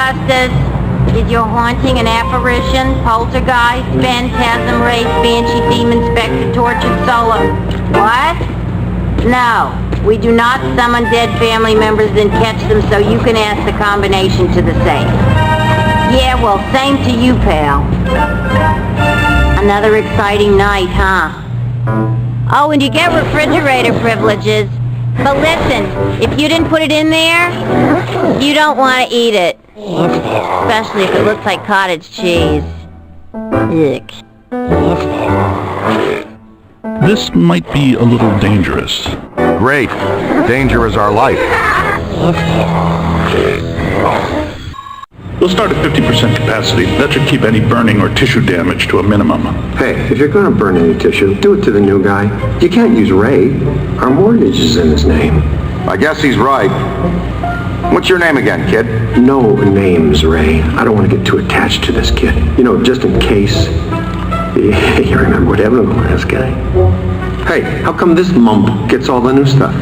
Ghostbusters? Is your haunting an apparition, poltergeist, phantasm, race, banshee, demon, spectre, tortured soul? What? No, we do not summon dead family members and catch them, so you can ask the combination to the safe. Yeah, well, same to you, pal. Another exciting night, huh? Oh, and you get refrigerator privileges. But listen, if you didn't put it in there, you don't want to eat it. Especially if it looks like cottage cheese. Yuck. This might be a little dangerous. Great. Danger is our life. We'll start at 50% capacity. That should keep any burning or tissue damage to a minimum. Hey, if you're going to burn any tissue, do it to the new guy. You can't use Ray. Our mortgage is in his name. I guess he's right. What's your name again, kid? No names, Ray. I don't want to get too attached to this kid. You know, just in case. You remember what happened to the last guy? Hey, how come this mump gets all the new stuff?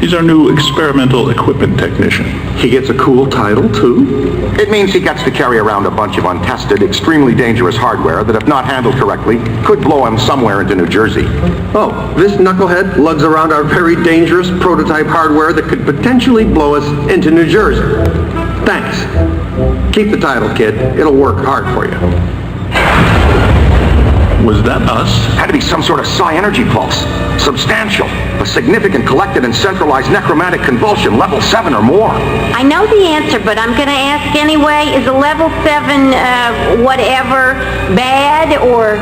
He's our new experimental equipment technician. He gets a cool title, too? It means he gets to carry around a bunch of untested, extremely dangerous hardware that, if not handled correctly, could blow him somewhere into New Jersey. Oh, this knucklehead lugs around our very dangerous prototype hardware that could potentially blow us into New Jersey. Thanks. Keep the title, kid. It'll work hard for you. Was that us? Had to be some sort of psi energy pulse. Substantial. A significant collected and centralized necromantic convulsion, level 7 or more. I know the answer, but I'm going to ask anyway. Is a level 7, whatever, bad or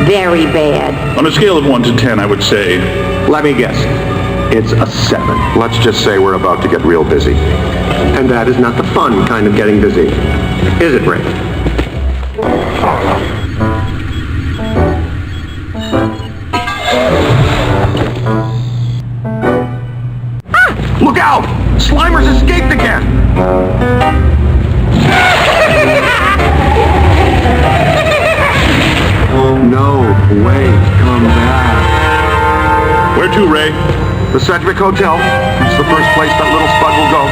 very bad? On a scale of 1 to 10, I would say... Let me guess. It's a 7. Let's just say we're about to get real busy. And that is not the fun kind of getting busy. Is it, Ray? Look out! Slimer's escaped again! No way. Come back. Where to, Ray? The Sedgwick Hotel. It's the first place that little spud will go.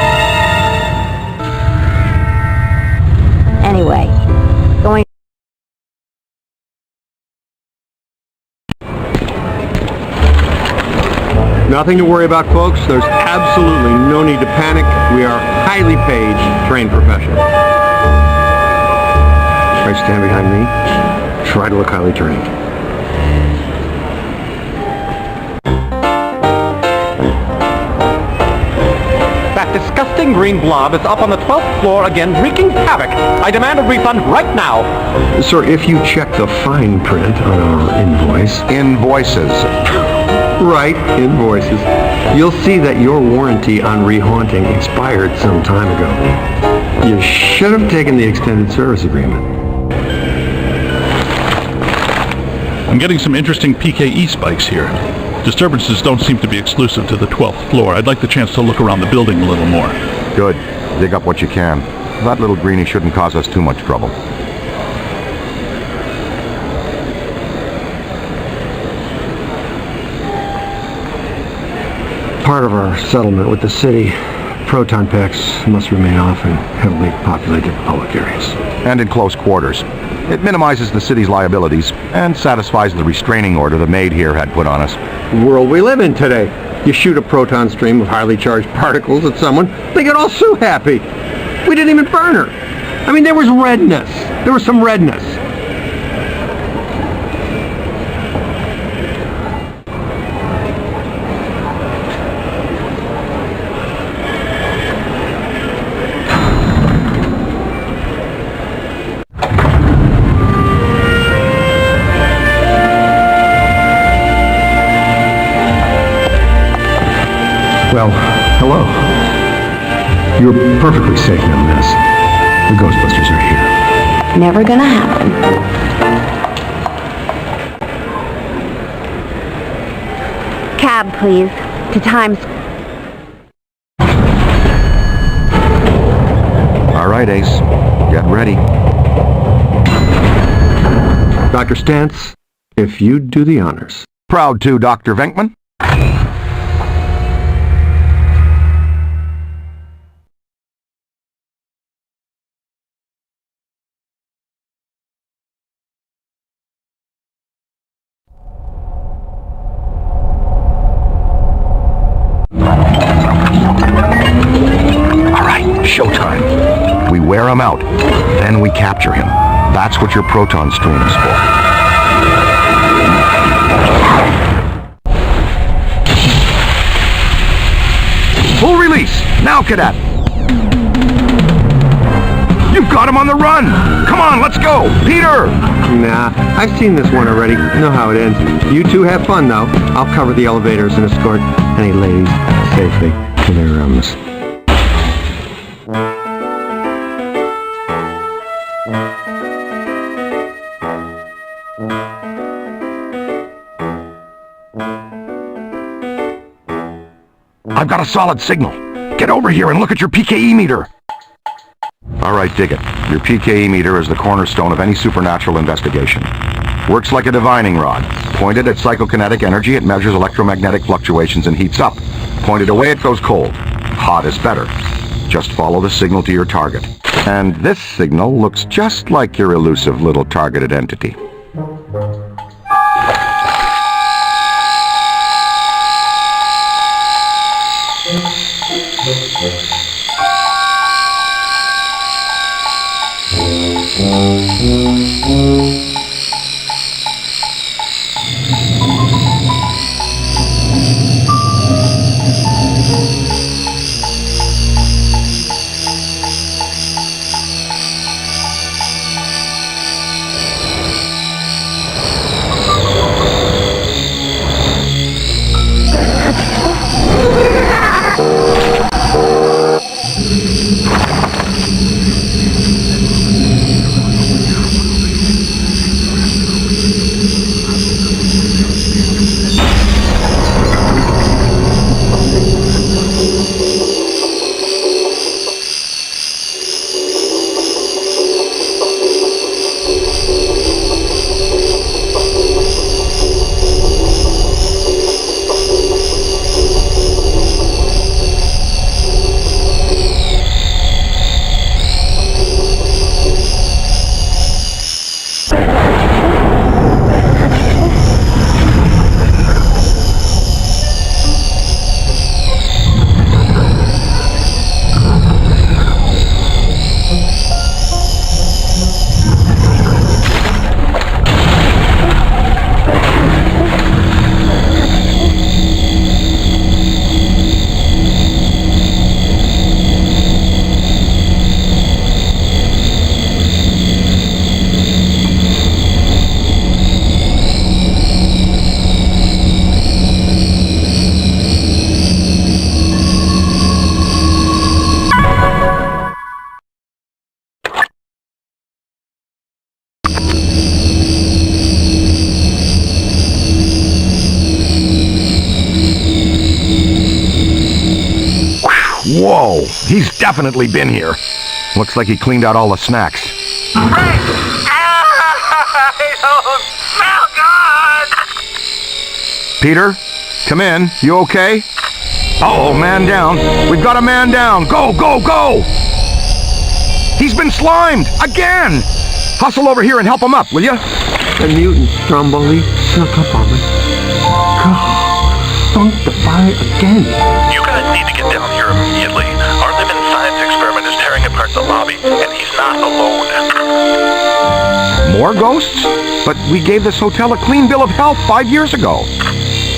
Anyway, going... Nothing to worry about, folks. There's absolutely no need to panic. We are highly paid, trained professionals. Right, stand behind me. Try to look highly trained. That disgusting green blob is up on the 12th floor again, wreaking havoc. I demand a refund right now. Sir, if you check the fine print on our invoice... Invoices. Right, invoices. You'll see that your warranty on rehaunting expired some time ago. You should have taken the extended service agreement. I'm getting some interesting PKE spikes here. Disturbances don't seem to be exclusive to the 12th floor. I'd like the chance to look around the building a little more. Good. Dig up what you can. That little greenie shouldn't cause us too much trouble. Part of our settlement with the city, proton packs must remain off in heavily populated public areas. And in close quarters. It minimizes the city's liabilities and satisfies the restraining order the maid here had put on us. The world we live in today. You shoot a proton stream of highly charged particles at someone, they get all so happy. We didn't even burn her. I mean, there was redness. There was some redness. Well, hello. You're perfectly safe now, miss. The Ghostbusters are here. Never gonna happen. Cab, please. To Times Square. All right, Ace. Get ready. Dr. Stantz, if you'd do the honors. Proud to, Dr. Venkman. We wear him out. Then we capture him. That's what your proton stream is for. Full release! Now, Cadet! You've got him on the run! Come on, let's go! Peter! Nah, I've seen this one already. Know how it ends. You two have fun, though. I'll cover the elevators and escort any ladies safely to their rooms. I've got a solid signal. Get over here and look at your PKE meter. All right, dig it. Your PKE meter is the cornerstone of any supernatural investigation. Works like a divining rod. Pointed at psychokinetic energy, it measures electromagnetic fluctuations and heats up. Pointed away, it goes cold. Hot is better. Just follow the signal to your target. And this signal looks just like your elusive little targeted entity. Whoa! He's definitely been here. Looks like he cleaned out all the snacks. I don't smell good! Peter, come in. You okay? Uh-oh, man down. We've got a man down. Go, go, go! He's been slimed! Again! Hustle over here and help him up, will you? The mutant Stromboli snuck up on me. God, sunk the fire again. You guys need to get down here immediately. Our living science experiment is tearing apart the lobby, and he's not alone. More ghosts? But we gave this hotel a clean bill of health 5 years ago.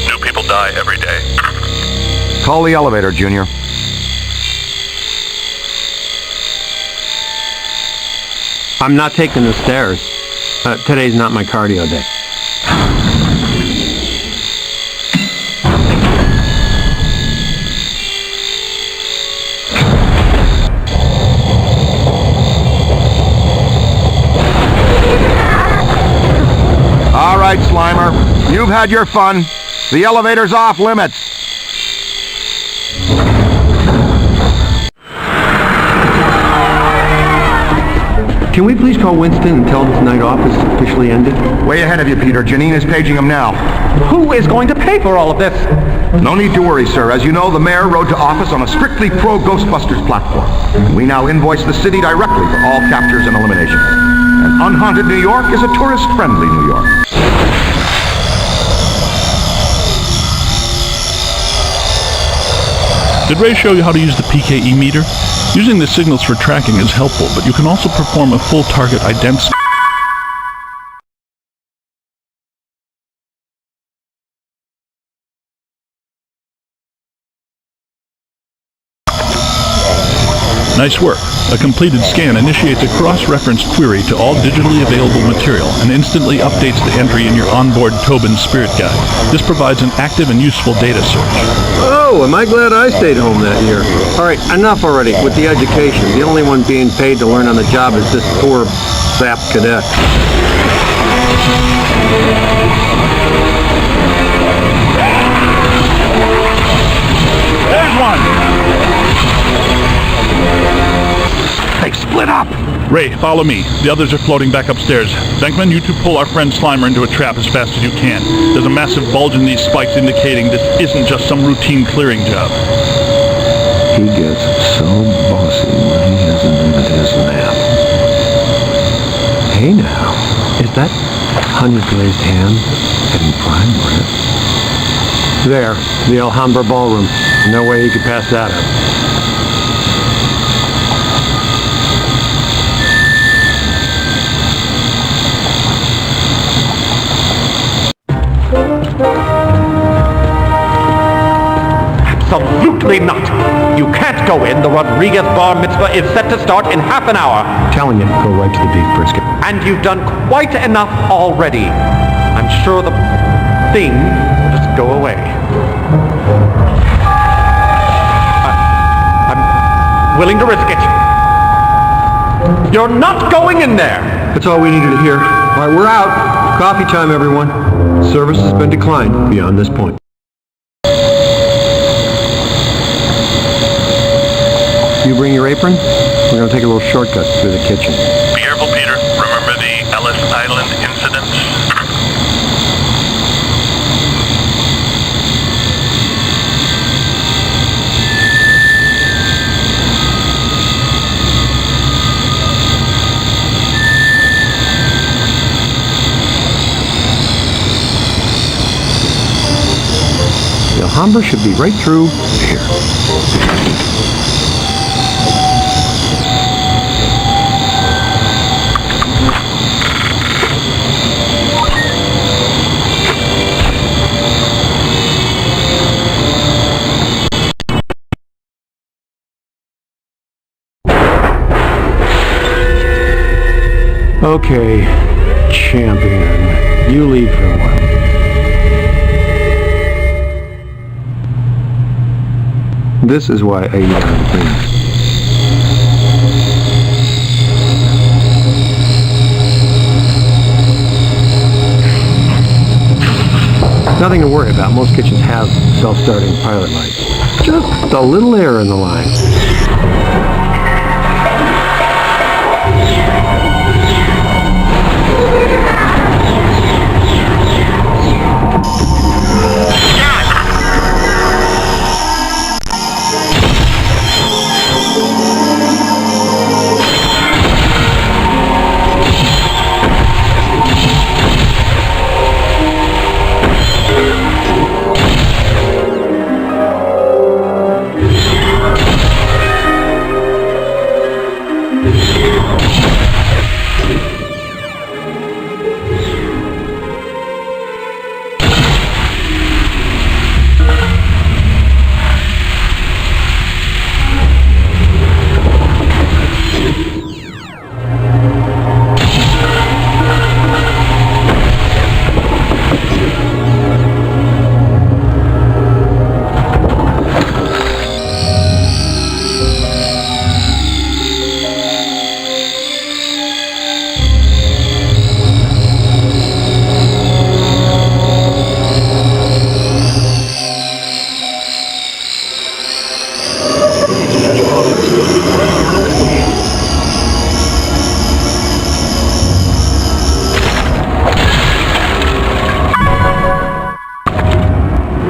New people die every day. Call the elevator, Junior. I'm not taking the stairs. Today's not my cardio day. All right, Slimer. You've had your fun. The elevator's off limits. Can we please call Winston and tell him tonight off is officially ended? Way ahead of you, Peter. Janine is paging him now. Who is going to pay for all of this? No need to worry, sir. As you know, the mayor rode to office on a strictly pro-Ghostbusters platform. We now invoice the city directly for all captures and eliminations. And unhaunted New York is a tourist-friendly New York. Did Ray show you how to use the PKE meter? Using the signals for tracking is helpful, but you can also perform a full target identity. Nice work. A completed scan initiates a cross-reference query to all digitally available material and instantly updates the entry in your onboard Tobin Spirit Guide. This provides an active and useful data search. Oh, am I glad I stayed home that year. All right, enough already with the education. The only one being paid to learn on the job is this poor sap cadet. There's one! They've split up! Ray, follow me. The others are floating back upstairs. Venkman, you two pull our friend Slimer into a trap as fast as you can. There's a massive bulge in these spikes indicating this isn't just some routine clearing job. He gets so bossy when he hasn't had his nap. Hey now, is that honey glazed ham having prime rib? There, the Alhambra Ballroom. No way you could pass that up. Absolutely not! You can't go in. The Rodriguez bar mitzvah is set to start in half an hour. Telling you, go right to the beef brisket. And you've done quite enough already. I'm sure the thing will just go away. I'm willing to risk it. You're not going in there! That's all we needed to hear. All right, we're out. Coffee time, everyone. Service has been declined beyond this point. You bring your apron? We're going to take a little shortcut through the kitchen. Be careful, Peter. Remember the Ellis Island incident? The Alhambra should be right through here. Okay, champion, you lead for a while. This is why I eat on things. Nothing to worry about. Most kitchens have self-starting pilot lights. Just a little air in the line.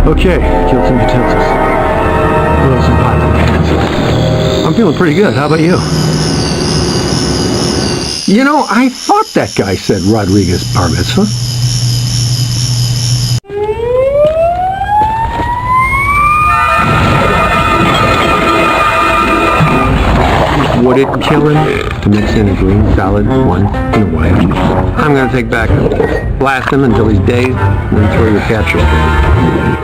Okay, killed some utensils. Blew some pots and pans. I'm feeling pretty good. How about you? You know, I thought that guy said Rodriguez bar mitzvah. Would it kill him to mix in a green salad once in a while? I'm gonna take back him. Blast him until he's dazed, and then throw your capture stone.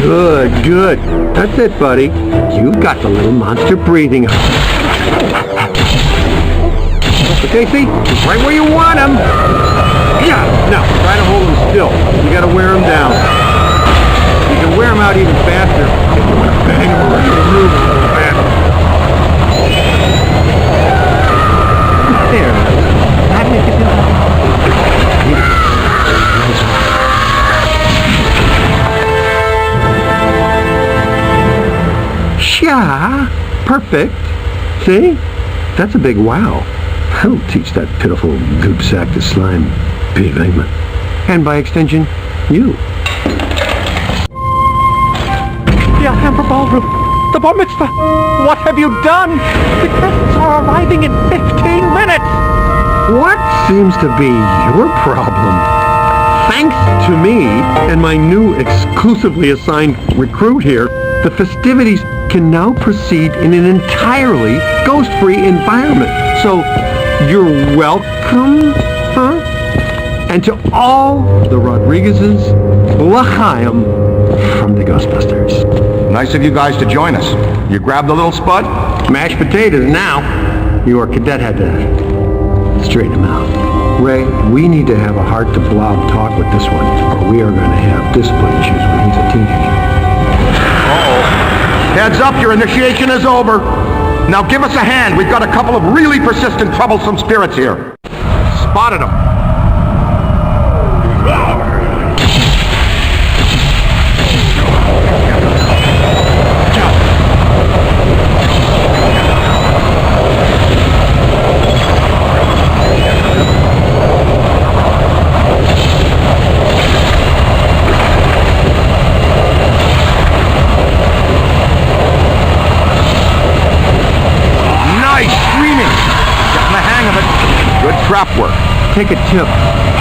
Good, good. That's it, buddy. You've got the little monster breathing. Okay, see? He's right where you want him. Yeah, now, try to hold him still. You gotta wear him down. You can wear him out even faster if you want to bang him around the room a little bit. There. How do you get this? Yeah, perfect. See? That's a big wow. I'll teach that pitiful goop sack to slime behavior. And by extension, you. The Alhambra Ballroom! The Bar Mitzvah! What have you done? The guests are arriving in 15 minutes! What seems to be your problem? Thanks to me and my new exclusively assigned recruit here, the festivities can now proceed in an entirely ghost-free environment. So, you're welcome, huh? And to all the Rodriguezes, l'chaim from the Ghostbusters. Nice of you guys to join us. You grabbed the little spud? Mashed potatoes now. Your cadet had to straighten him out. Ray, we need to have a heart-to-blob talk with this one, or we are going to have discipline issues when he's a teenager. Heads up, your initiation is over. Now give us a hand. We've got a couple of really persistent, troublesome spirits here. Spotted them. Trap work. Take a tip,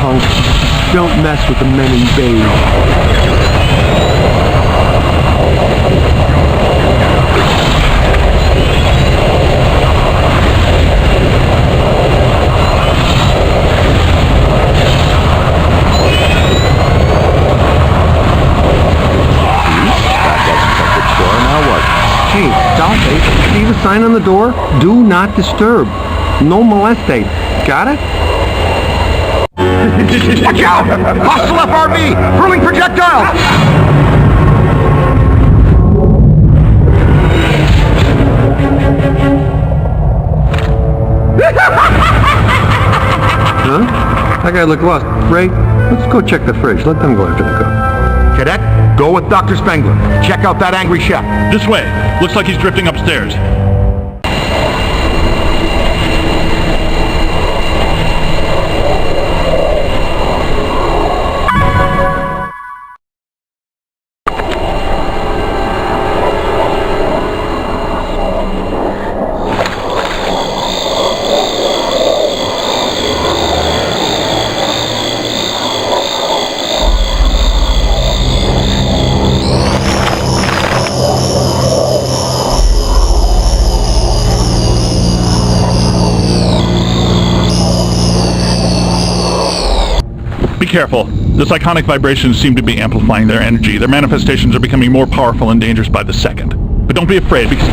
punk. Don't mess with the men in beige. Hey, stop it. See the sign on the door? Do not disturb. No molestate. Got it? Watch out! Hostile FRB! Hurling projectiles! Huh? That guy looked lost. Ray, let's go check the fridge. Let them go after the cook. Cadet, go with Dr. Spengler. Check out that angry chef. This way. Looks like he's drifting upstairs. Be careful. The psychonic vibrations seem to be amplifying their energy. Their manifestations are becoming more powerful and dangerous by the second. But don't be afraid because...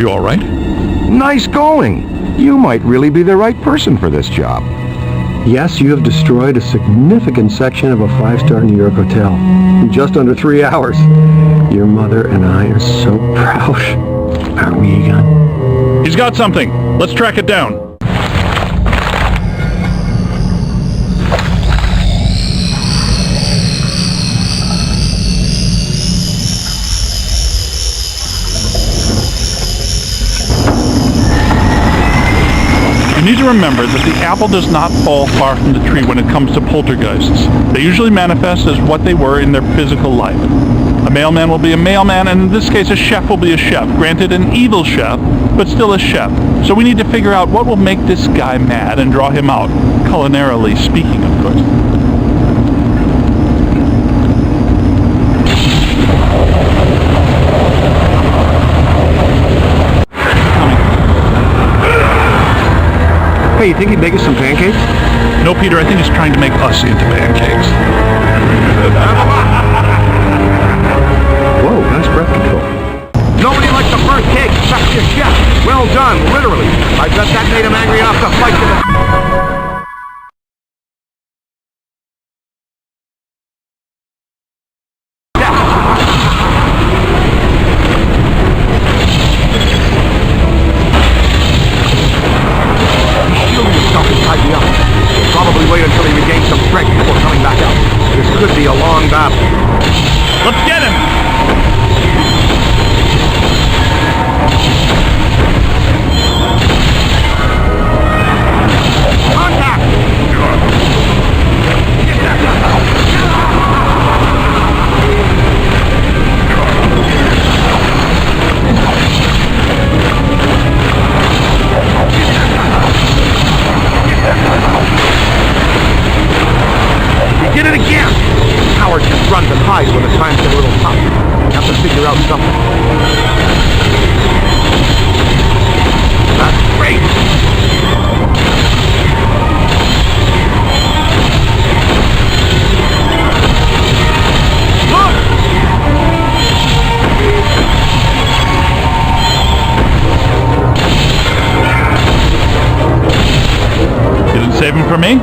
you all right? Nice going. You might really be the right person for this job. Yes, you have destroyed a significant section of a 5-star New York hotel in just under 3 hours. Your mother and I are so proud. Aren't we, Egon? He's got something. Let's track it down. You need to remember that the apple does not fall far from the tree when it comes to poltergeists. They usually manifest as what they were in their physical life. A mailman will be a mailman, and in this case a chef will be a chef. Granted, an evil chef, but still a chef. So we need to figure out what will make this guy mad and draw him out, culinarily speaking, of course. Hey, you think he'd make us some pancakes? No, Peter, I think he's trying to make us into pancakes. Whoa, nice breath control. Nobody likes the first cake except your chef. Well done, literally. I bet that made him angry enough to fight to the... Probably wait until he regains some strength before coming back out. This could be a long battle. Let's get him! Contact! We did it again! Howard just runs and hides when the times get a little tough. We have to figure out something. That's great! Look! You didn't save him for me?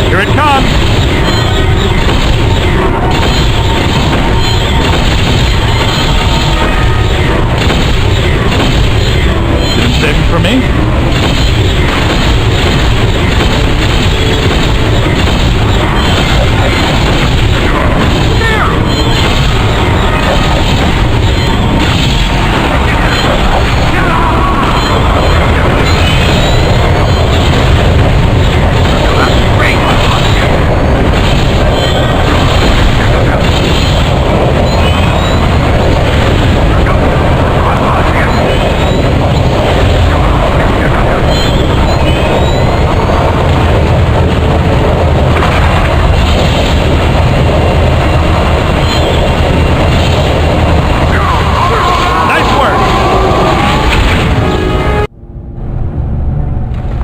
Here it comes! Didn't save him for me?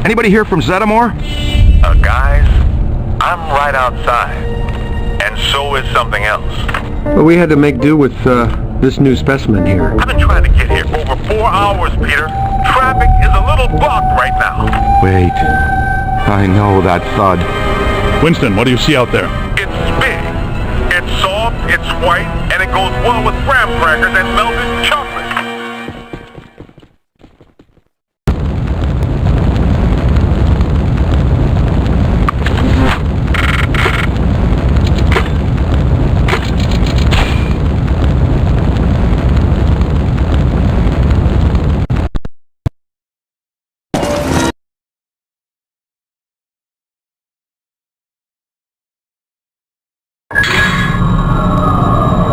Anybody here from Zeddamore? Guys, I'm right outside. And so is something else. Well, we had to make do with this new specimen here. I've been trying to get here for over 4 hours, Peter. Traffic is a little blocked right now. Wait. I know that thud. Winston, what do you see out there? It's big. It's soft, it's white, and it goes well with graham crackers and melted chocolate.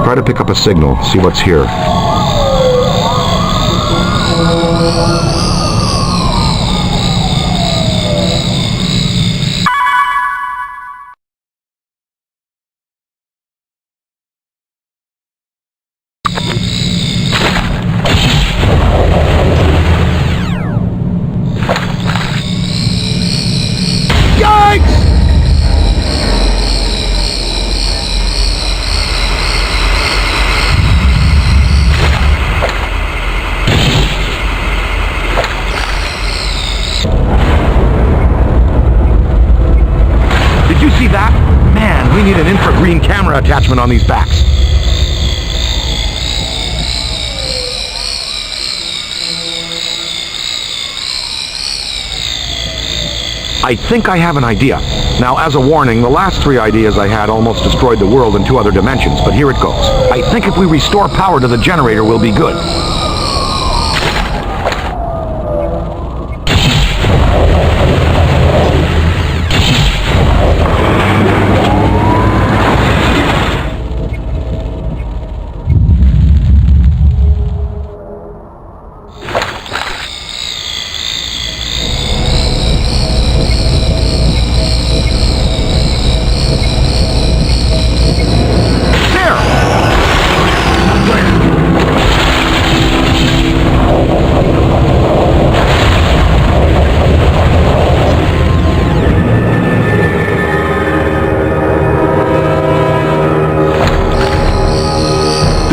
Try to pick up a signal, see what's here. attachment on these backs. I think I have an idea. Now, as a warning, the last 3 ideas I had almost destroyed the world in 2 other dimensions, but here it goes. I think if we restore power to the generator, we'll be good.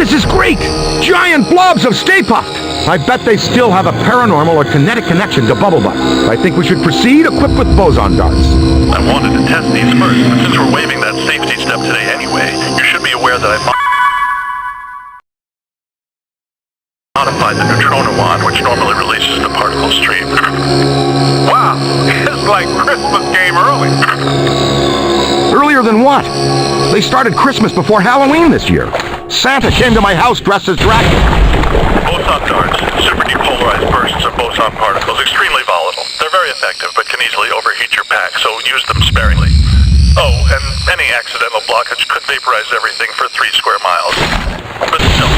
This is great! Giant blobs of Stay Puft! I bet they still have a paranormal or kinetic connection to Bubble Butt. I think we should proceed equipped with boson darts. I wanted to test these first, but since we're waiving that safety step today anyway, you should be aware that I modified the neutrino wand, which normally releases the particle stream. Wow, it's like Christmas came early. Earlier than what? They started Christmas before Halloween this year. Santa came to my house dressed as Dracula. Boson darts, super depolarized bursts of boson particles, extremely volatile. They're very effective, but can easily overheat your pack, so use them sparingly. Oh, and any accidental blockage could vaporize everything for 3 square miles. But still.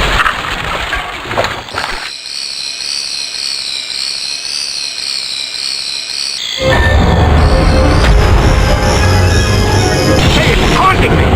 Hey, it's haunting me!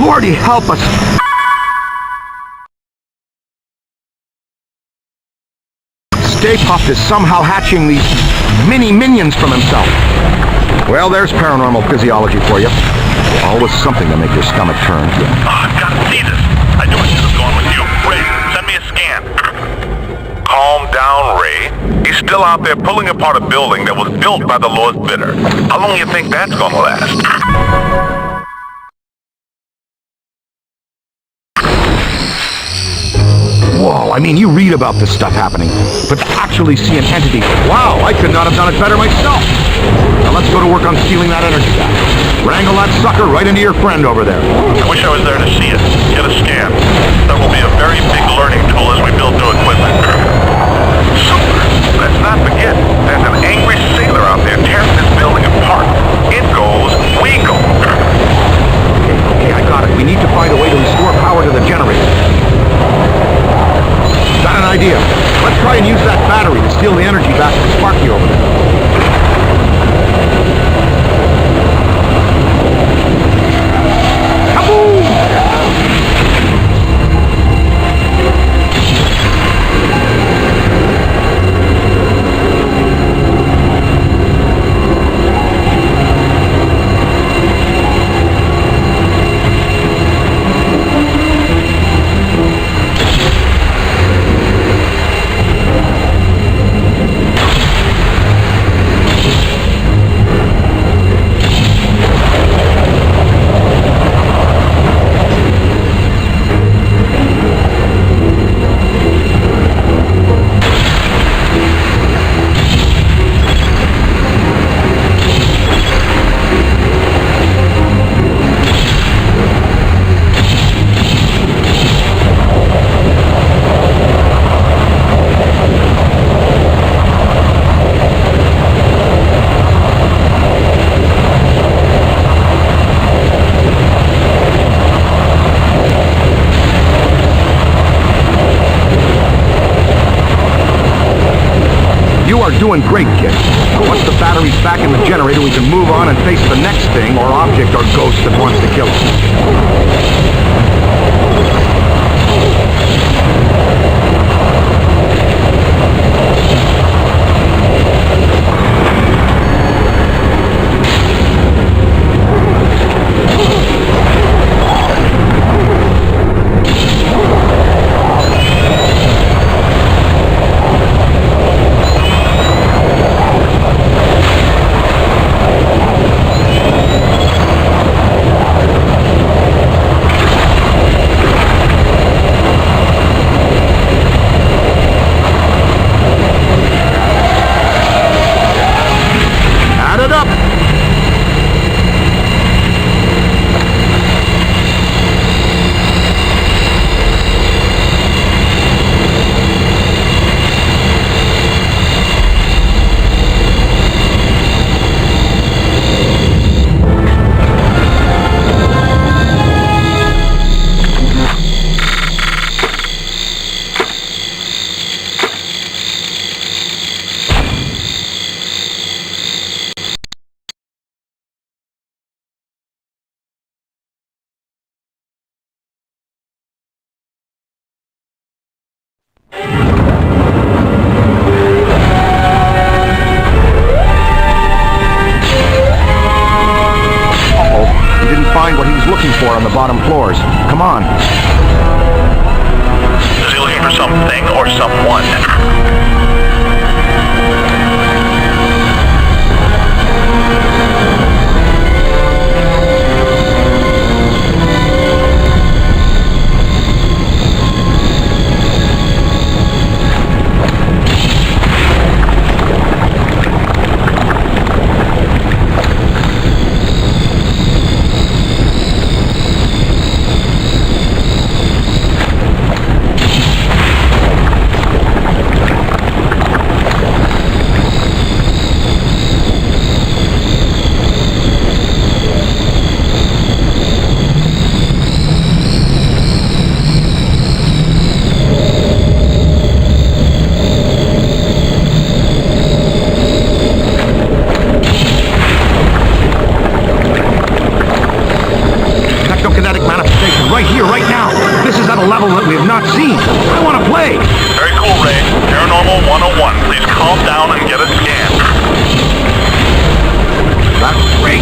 Lordy, help us! Stay Puft is somehow hatching these mini minions from himself. Well, there's paranormal physiology for you. Always something to make your stomach turn. Oh, I've got to see this. I knew I should have gone with you. Ray, send me a scan. Calm down, Ray. He's still out there pulling apart a building that was built by the lowest bidder. How long do you think that's gonna last? Whoa, I mean, you read about this stuff happening, but to actually see an entity, wow, I could not have done it better myself. Now let's go to work on stealing that energy back. Wrangle that sucker right into your friend over there. I wish I was there to see it. Get a scan. That will be a very big learning tool as we build new equipment. Super! Let's not forget, there's an angry sailor out there tearing this building apart. It goes, we go. Okay, I got it. We need to find a way to restore power to the generator. Got an idea. Let's try and use that battery to steal the energy back from Sparky over there. Kaboom! are doing great, kid. Once the battery's back in the generator, we can move on and face the next thing or object or ghost that wants to kill us. Find what he was looking for on the bottom floors. Come on. Is he looking for something or someone? Right here, right now. This is at a level that we have not seen. I want to play. Very cool, Ray. Paranormal 101. Please calm down and get a scan. That's great.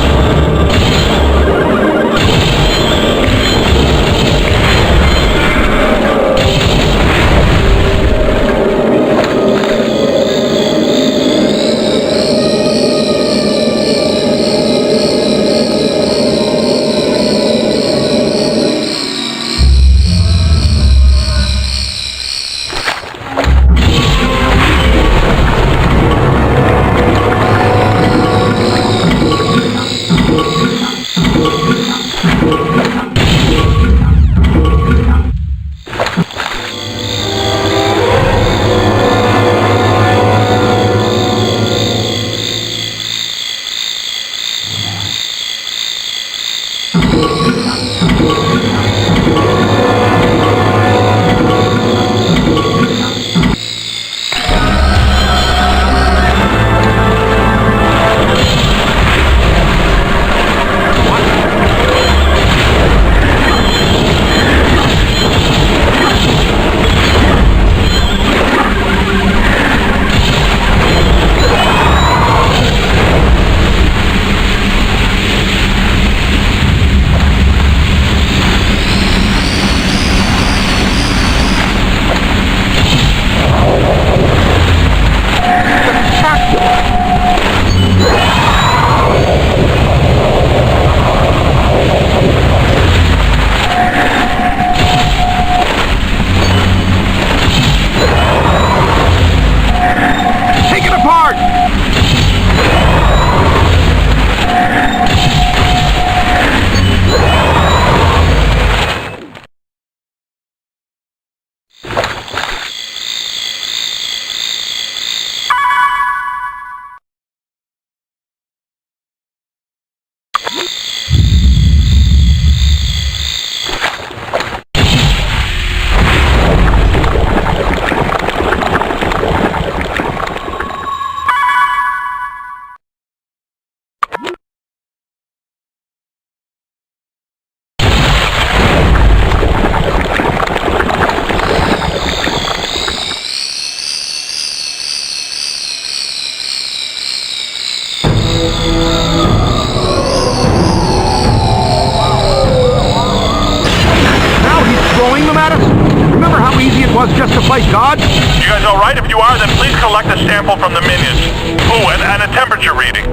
What? You guys all right? If you are, then please collect a sample from the minions. Ooh, and a temperature reading.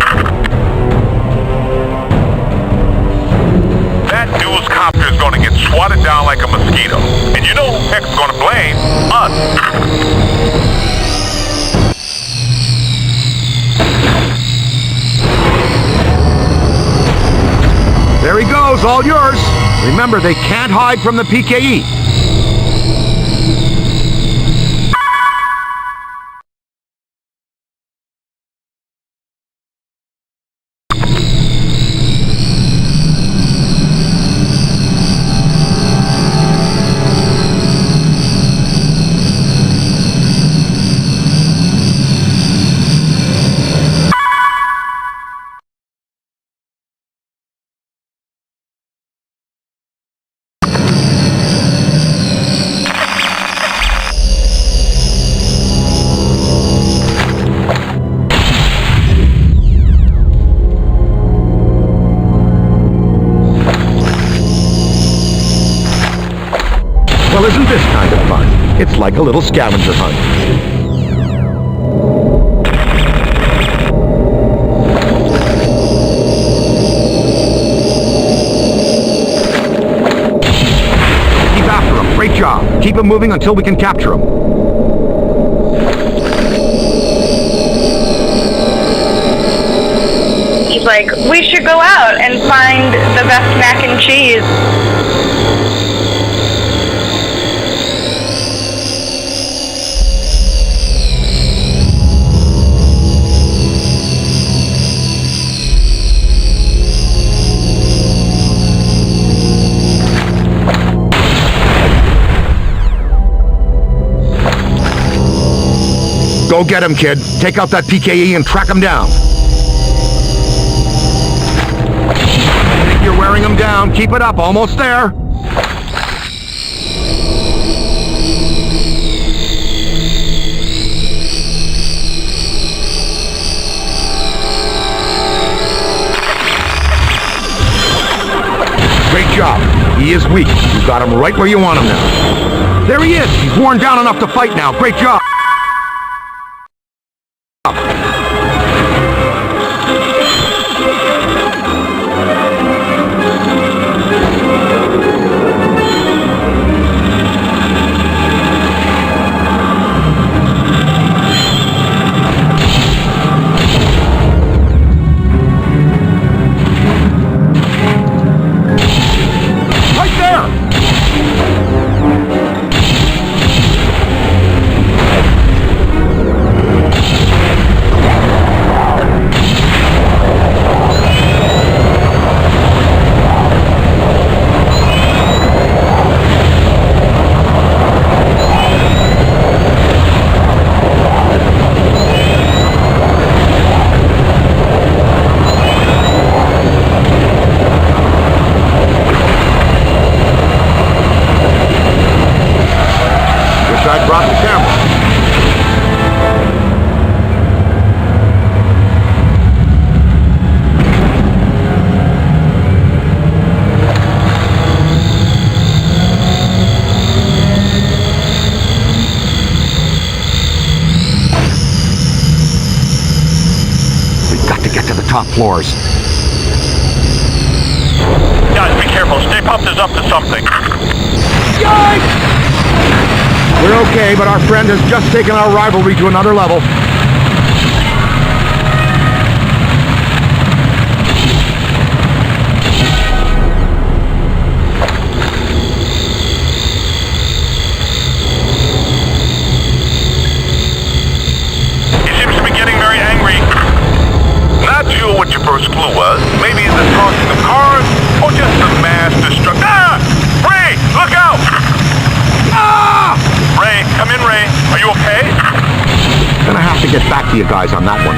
That news copter is going to get swatted down like a mosquito. And you know who heck's going to blame? Us. There he goes, all yours. Remember, they can't hide from the PKE. Well, isn't this kind of fun? It's like a little scavenger hunt. Keep after him. Great job. Keep him moving until we can capture him. He's like, we should go out and find the best mac and cheese. Go get him, kid. Take out that PKE and track him down. I think you're wearing him down. Keep it up. Almost there. Great job. He is weak. You got him right where you want him now. There he is. He's worn down enough to fight now. Great job. I brought the camera. We've got to get to the top floors. Guys, be careful. Stay Puft is up to something. Yikes! We're okay, but our friend has just taken our rivalry to another level. He seems to be getting very angry. Not sure what your first clue was. Maybe the tossing of cars, or just the mass destruction. Ah! Ray, look out! Ah! Ray, come in, Ray. Are you okay? Gonna have to get back to you guys on that one.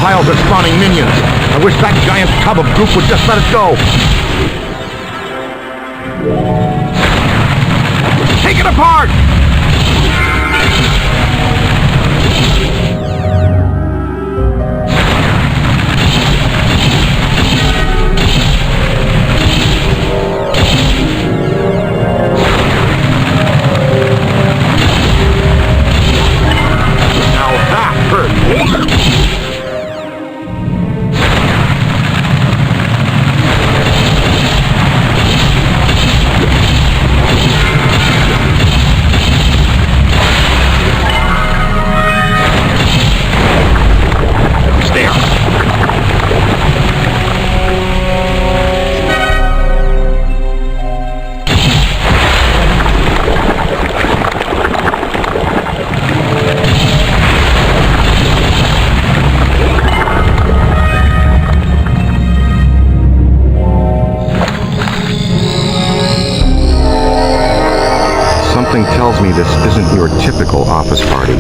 piles are spawning minions. I wish that giant tub of goop would just let us go. Take it apart! Something tells me this isn't your typical office party.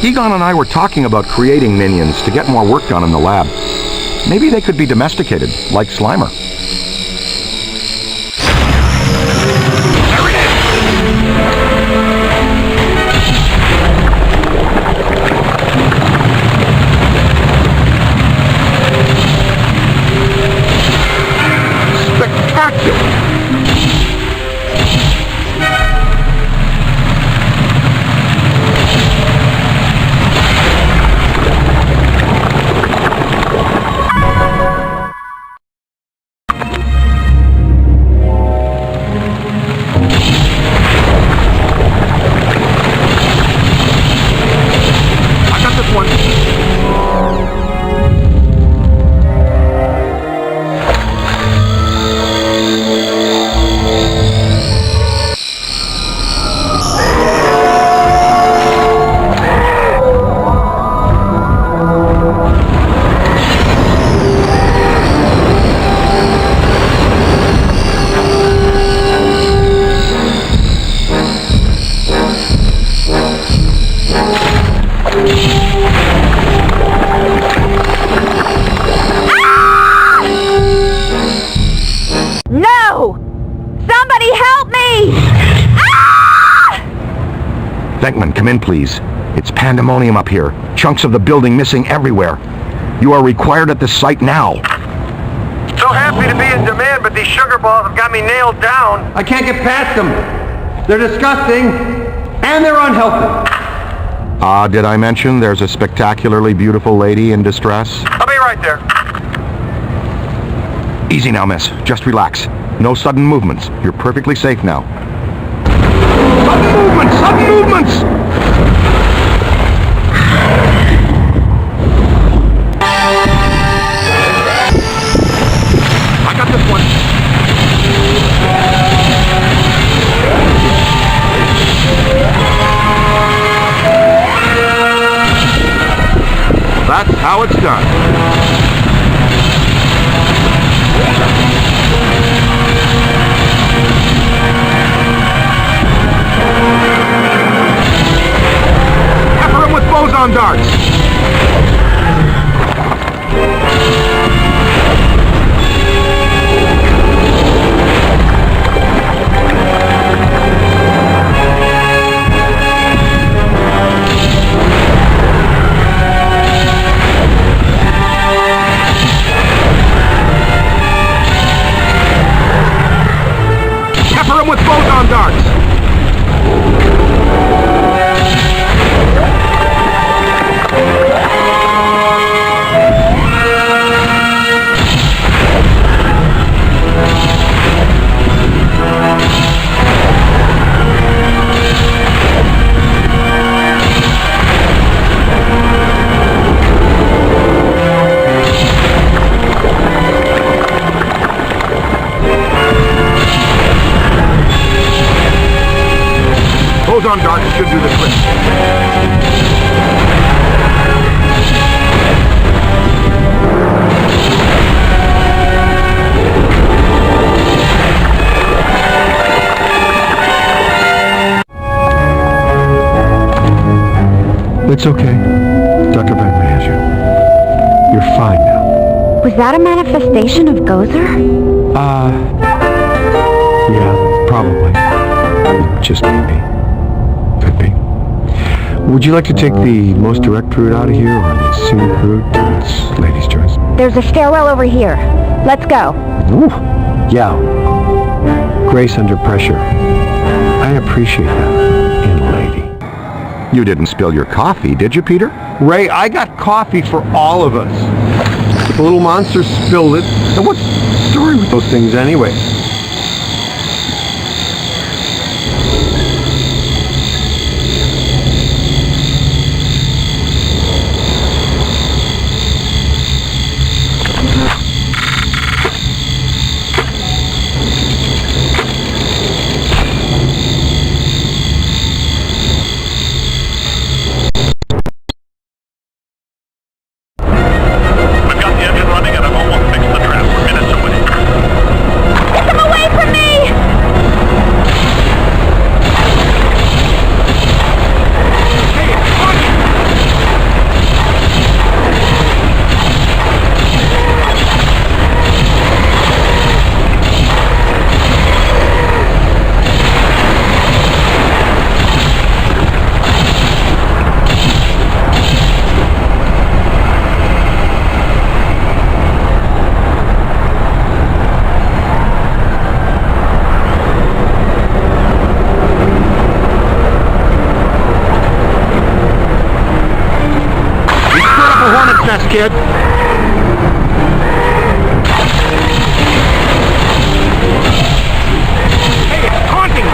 Egon and I were talking about creating minions to get more work done in the lab. Maybe they could be domesticated, like Slimer. Venkman, come in, please. It's pandemonium up here. Chunks of the building missing everywhere. You are required at the site now. So happy to be in demand, but these sugar balls have got me nailed down. I can't get past them. They're disgusting, and they're unhealthy. Did I mention there's a spectacularly beautiful lady in distress? I'll be right there. Easy now, miss. Just relax. No sudden movements. You're perfectly safe now. Sudden movements! Sudden movements! I got this one. That's how it's done. Boson darts! Pepper him with boson darts! Boson darts should do the trick. It's okay. Dr. Beckman has you. You're fine now. Was that a manifestation of Gozer? Yeah, probably. It just may be. Could be. Would you like to take the most direct route out of here, or the scenic route? It's lady's choice. There's a stairwell over here. Let's go. Ooh. Yeah. Grace under pressure. I appreciate that, in a lady. You didn't spill your coffee, did you, Peter? Ray, I got coffee for all of us. If the little monster spilled it, then what's the story with those things anyway? We've got the engine running and I've almost fixed the trap. We're minutes away. Get them away! kid. Hey, it's haunting me!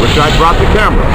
Wish I'd brought the camera.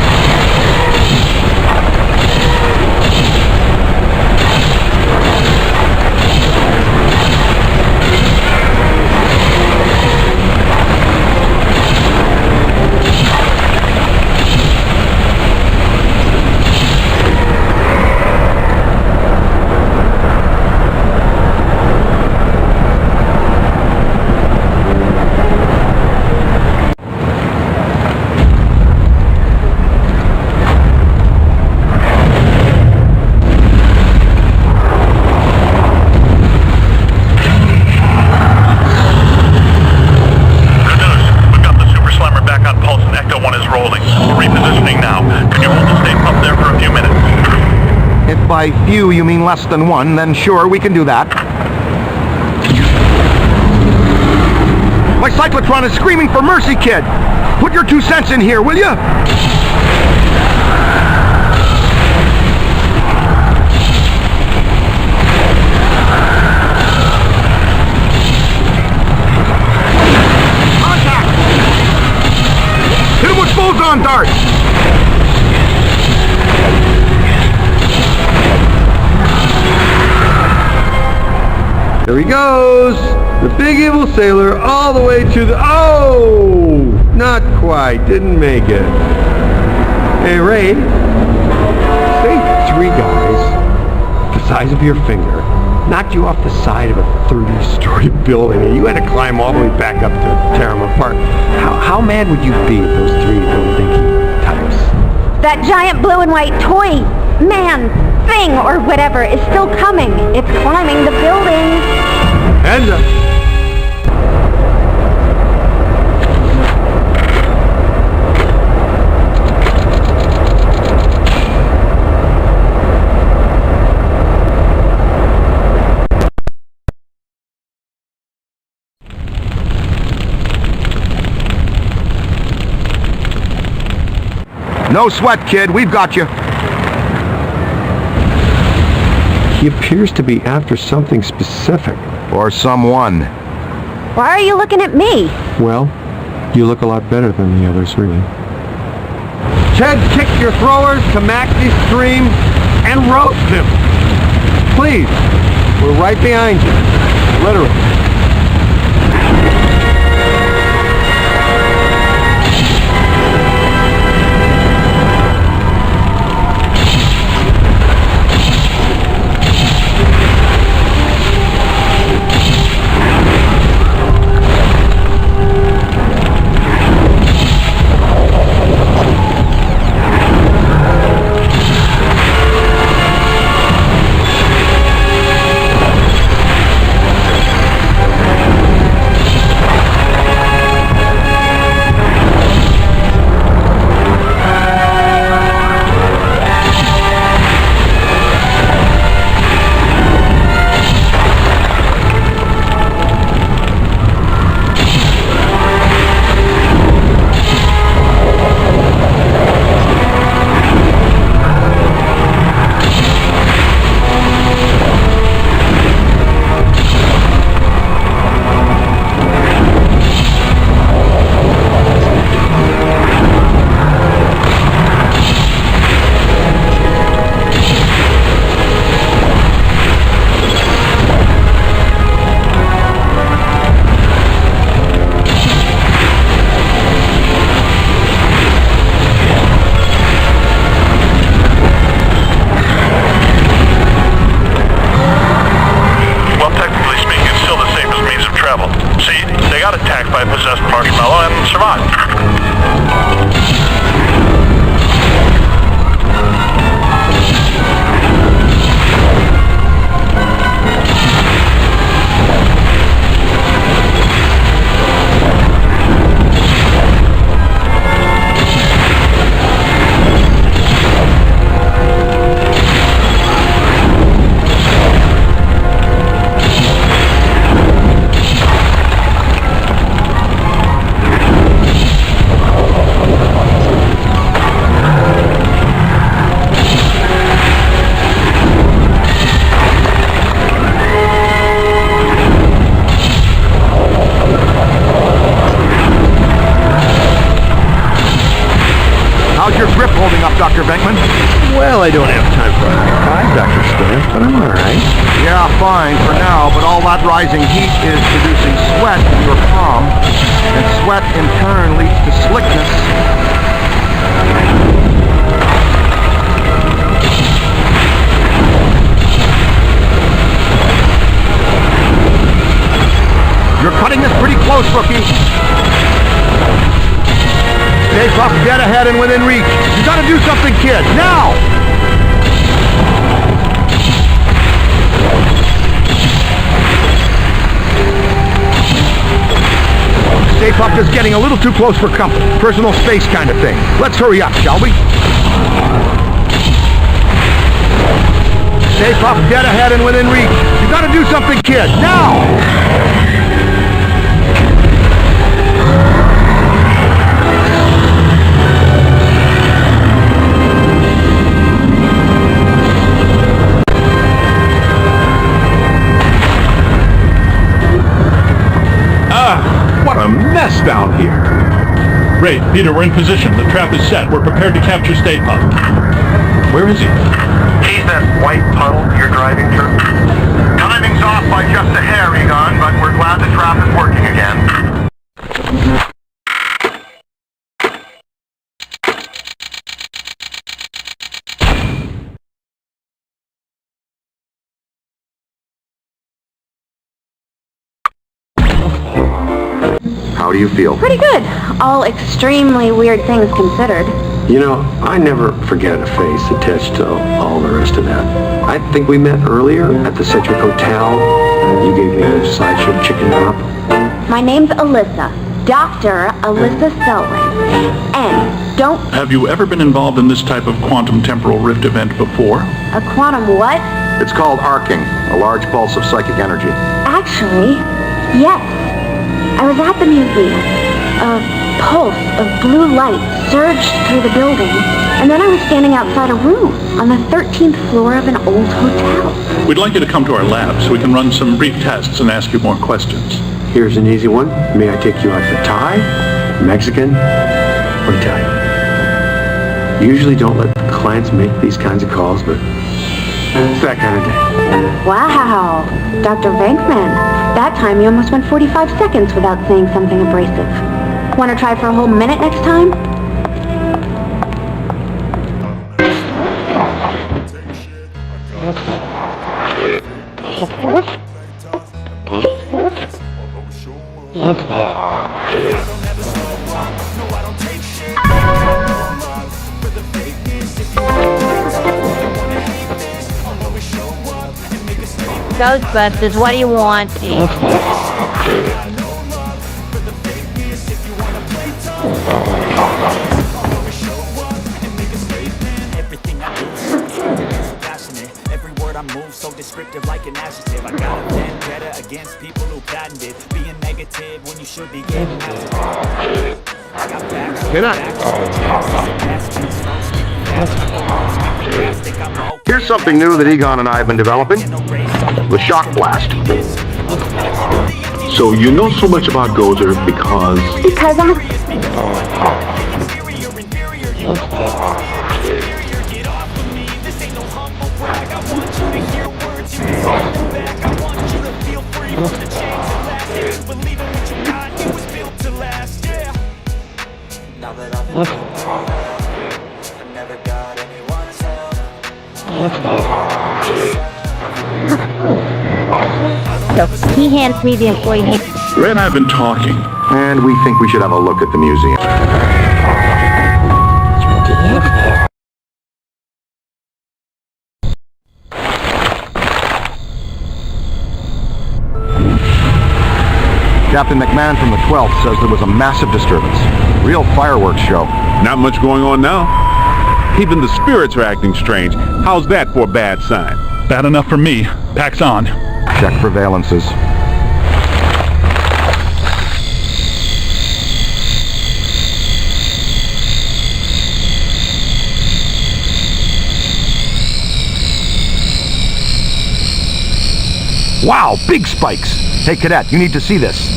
By few, you mean less than one, then sure, we can do that. My cyclotron is screaming for mercy, kid! Put your 2 cents in here, will you? Contact! Hit him with boson darts! There he goes! The big evil sailor all the way to the... Oh! Not quite. Didn't make it. Hey, Ray. Say 3 guys, the size of your finger, knocked you off the side of a 30-story building and you had to climb all the way back up to tear them apart. How mad would you be at those 3 little dinky types? That giant blue and white toy man thing or whatever is still coming. It's climbing the building. Hands up. No sweat, kid. We've got you. He appears to be after something specific. Or someone. Why are you looking at me? Well, you look a lot better than the others, really. Ted, kick your throwers to Maxie's stream and roast him. Please, we're right behind you. Literally. Dr. Venkman? Well, I don't have time for a high five, Dr. Stan, but I'm all right. Yeah, fine for now, but all that rising heat is producing sweat in your palm, and sweat in turn leads to slickness. You're cutting this pretty close, rookie. Stay up, dead ahead and within reach. You gotta do something, kid, now! Stay Puft is getting a little too close for comfort. Personal space kind of thing. Let's hurry up, shall we? Stay Puft, dead ahead and within reach. You gotta do something, kid, now! What a mess down here. Ray, Peter, we're in position. The trap is set. We're prepared to capture Stay Puft. Where is he? He's that white puddle you're driving through. Timing's off by just a hair, Egon, but we're glad the trap is working again. How do you feel? Pretty good. All extremely weird things considered. You know, I never forget a face attached to all the rest of that. I think we met earlier at the Citric Hotel. You gave me a sideshow chicken drop. My name's Alyssa. Dr. Alyssa Selwyn. And don't... Have you ever been involved in this type of quantum temporal rift event before? A quantum what? It's called arcing, a large pulse of psychic energy. Actually, yes. I was at the museum. A pulse of blue light surged through the building, and then I was standing outside a room on the 13th floor of an old hotel. We'd like you to come to our lab so we can run some brief tests and ask you more questions. Here's an easy one. May I take you out for Thai, Mexican, or Italian? Usually don't let clients make these kinds of calls, but it's that kind of day. Wow, Dr. Venkman. That time you almost went 45 seconds without saying something abrasive. Want to try for a whole minute next time? Ghostbusters, what do you want? Everything I do is passionate. Every word I move so descriptive like an adjective. I got a vendetta against people who patented being negative when you should be getting positive. I got facts. Good night. Here's something new that Egon and I have been developing. The Shock Blast. So you know so much about Gozer because... Because I'm... So he hands me the employee name. Ray and I have been talking. And we think we should have a look at the museum. Captain McMahon from the 12th says there was a massive disturbance. Real fireworks show. Not much going on now. Even the spirits are acting strange. How's that for a bad sign? Bad enough for me. Pack's on. Check for valences. Wow, big spikes! Hey, Cadet, you need to see this.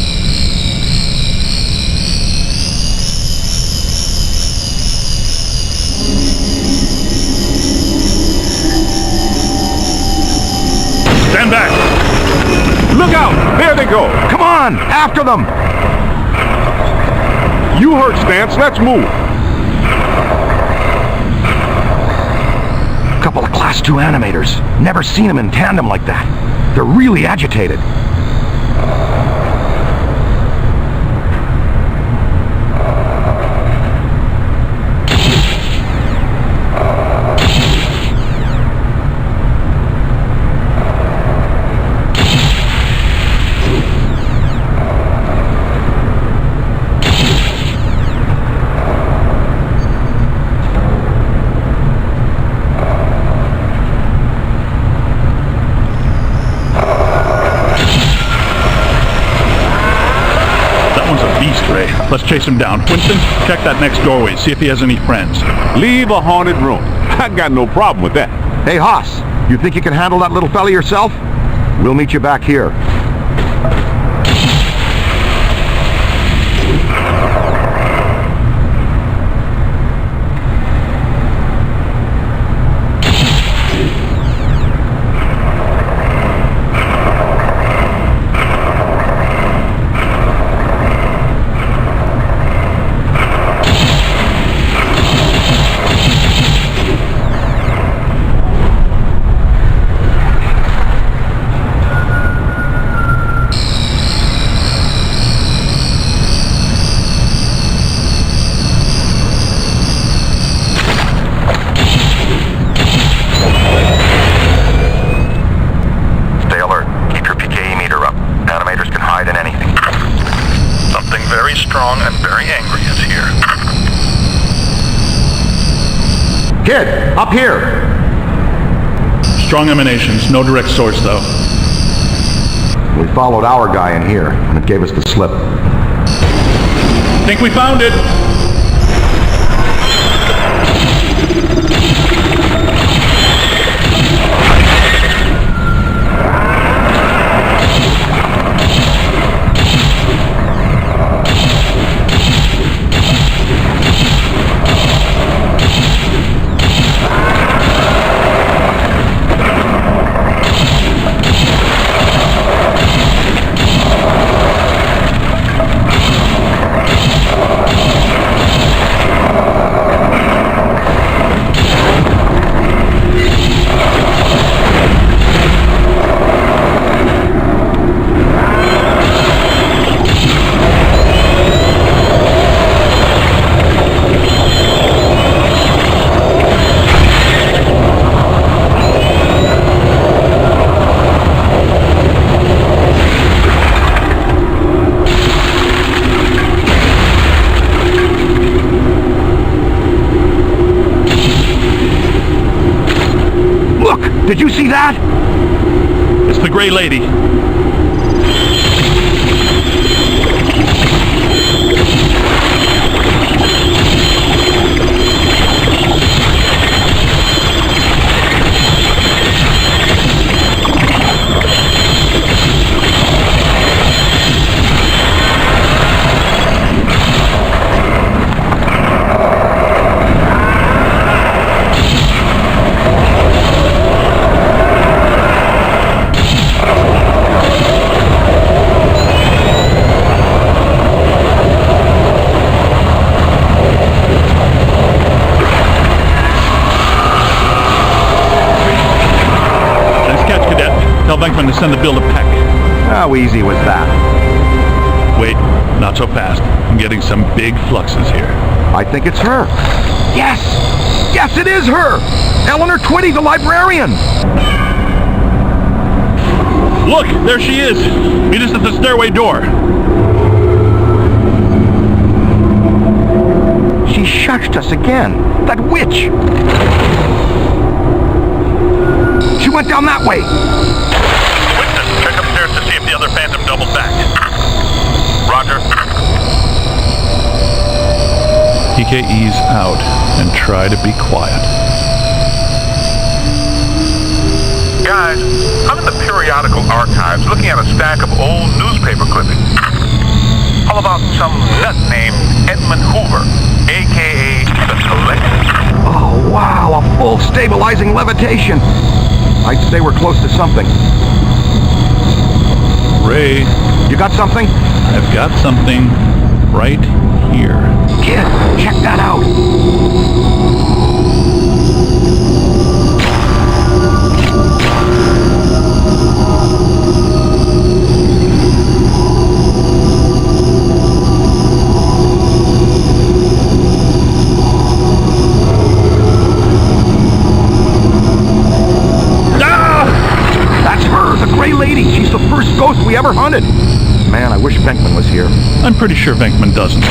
After them! You heard Stance, let's move. Couple of Class 2 animators. Never seen them in tandem like that. They're really agitated. Let's chase him down. Winston, check that next doorway. See if he has any friends. Leave a haunted room. I got no problem with that. Hey, Haas, you think you can handle that little fella yourself? We'll meet you back here. Strong and very angry is here. Kid, up here! Strong emanations, no direct source though. We followed our guy in here, and it gave us the slip. Think we found it! Did you see that? It's the Gray Lady. Tell Venkman to send the bill to Peck. How easy was that? Wait, not so fast. I'm getting some big fluxes here. I think it's her. Yes! Yes, it is her! Eleanor Twitty, the librarian! Look, there she is! Meet us at the stairway door. She shushed us again. That witch! She went down that way! Winston, check upstairs to see if the other phantom doubled back. Roger. PKE's out, and try to be quiet. Guys, I'm in the periodical archives looking at a stack of old newspaper clippings. All about some nut named Edmund Hoover, a.k.a. the Collector. Oh, wow, a full stabilizing levitation. I'd say we're close to something. Ray. You got something? I've got something right here. Kid, check that out. She's the first ghost we ever hunted. Man, I wish Venkman was here. I'm pretty sure Venkman doesn't.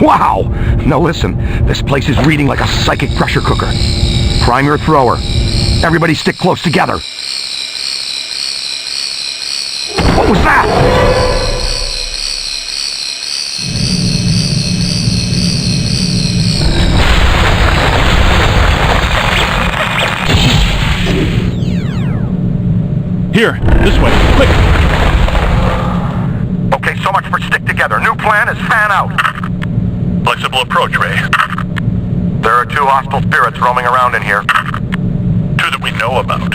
Wow! Now listen, this place is reading like a psychic pressure cooker. Prime your thrower. Everybody stick close together. What was that? Here, this way, quick! Okay, so much for stick together. New plan is fan out. Flexible approach, Ray. There are 2 hostile spirits roaming around in here. 2 that we know about.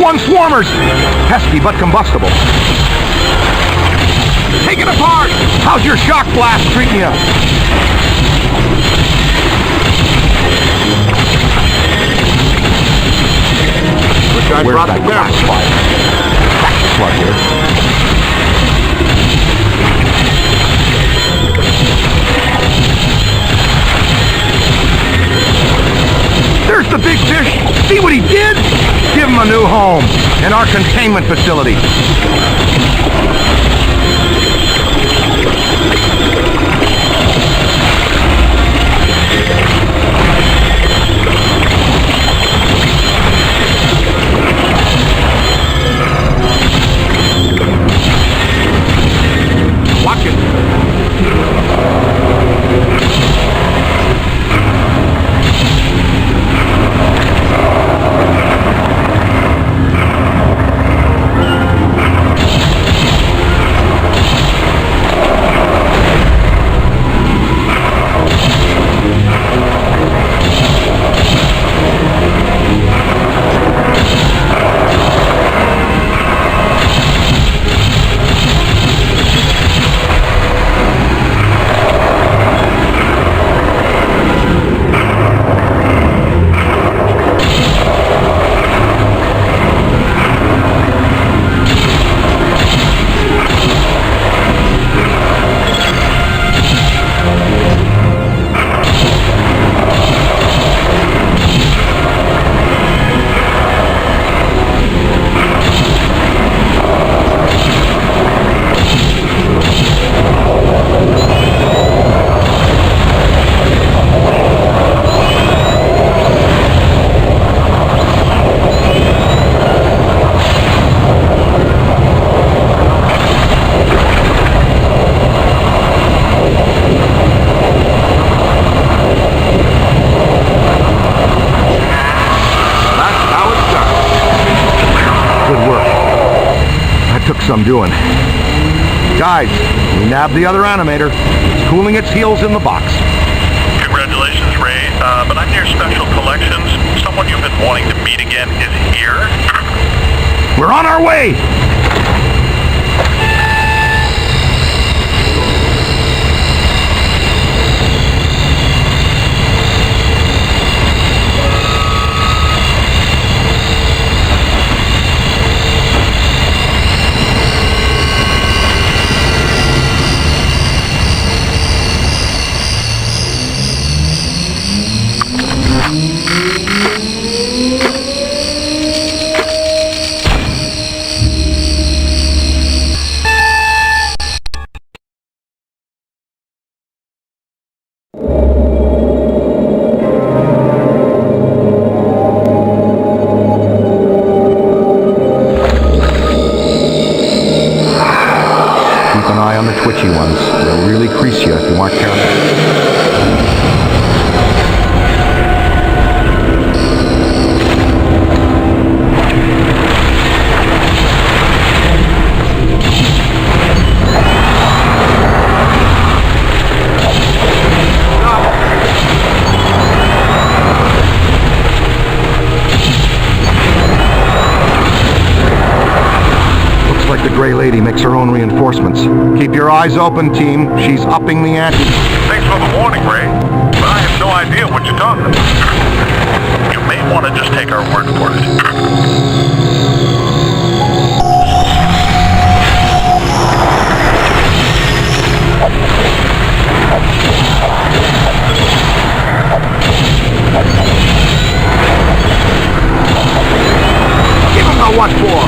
F1 swarmers! Pesky but combustible. Take it apart! How's your shock blast treating you? Wish I brought the gas fire. Plug here. There's the big fish! See what he did? Give him a new home in our containment facility. Watch it. I'm doing. Guys, we nabbed the other animator. It's cooling its heels in the box. Congratulations, Ray. But I'm near Special Collections. Someone you've been wanting to meet again is here. We're on our way! Twitchy ones. They'll really crease you if you aren't careful. Like the Gray Lady makes her own reinforcements. Keep your eyes open, team. She's upping the ante. Thanks for the warning, Ray. But I have no idea what you're talking about. You may want to just take our word for it. Give him the what for!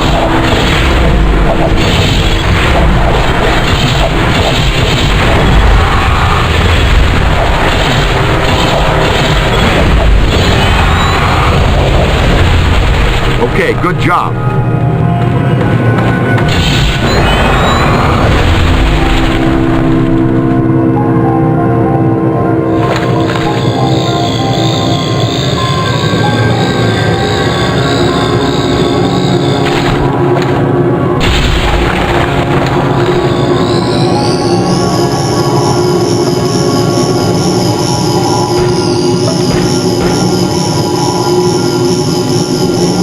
Okay, good job.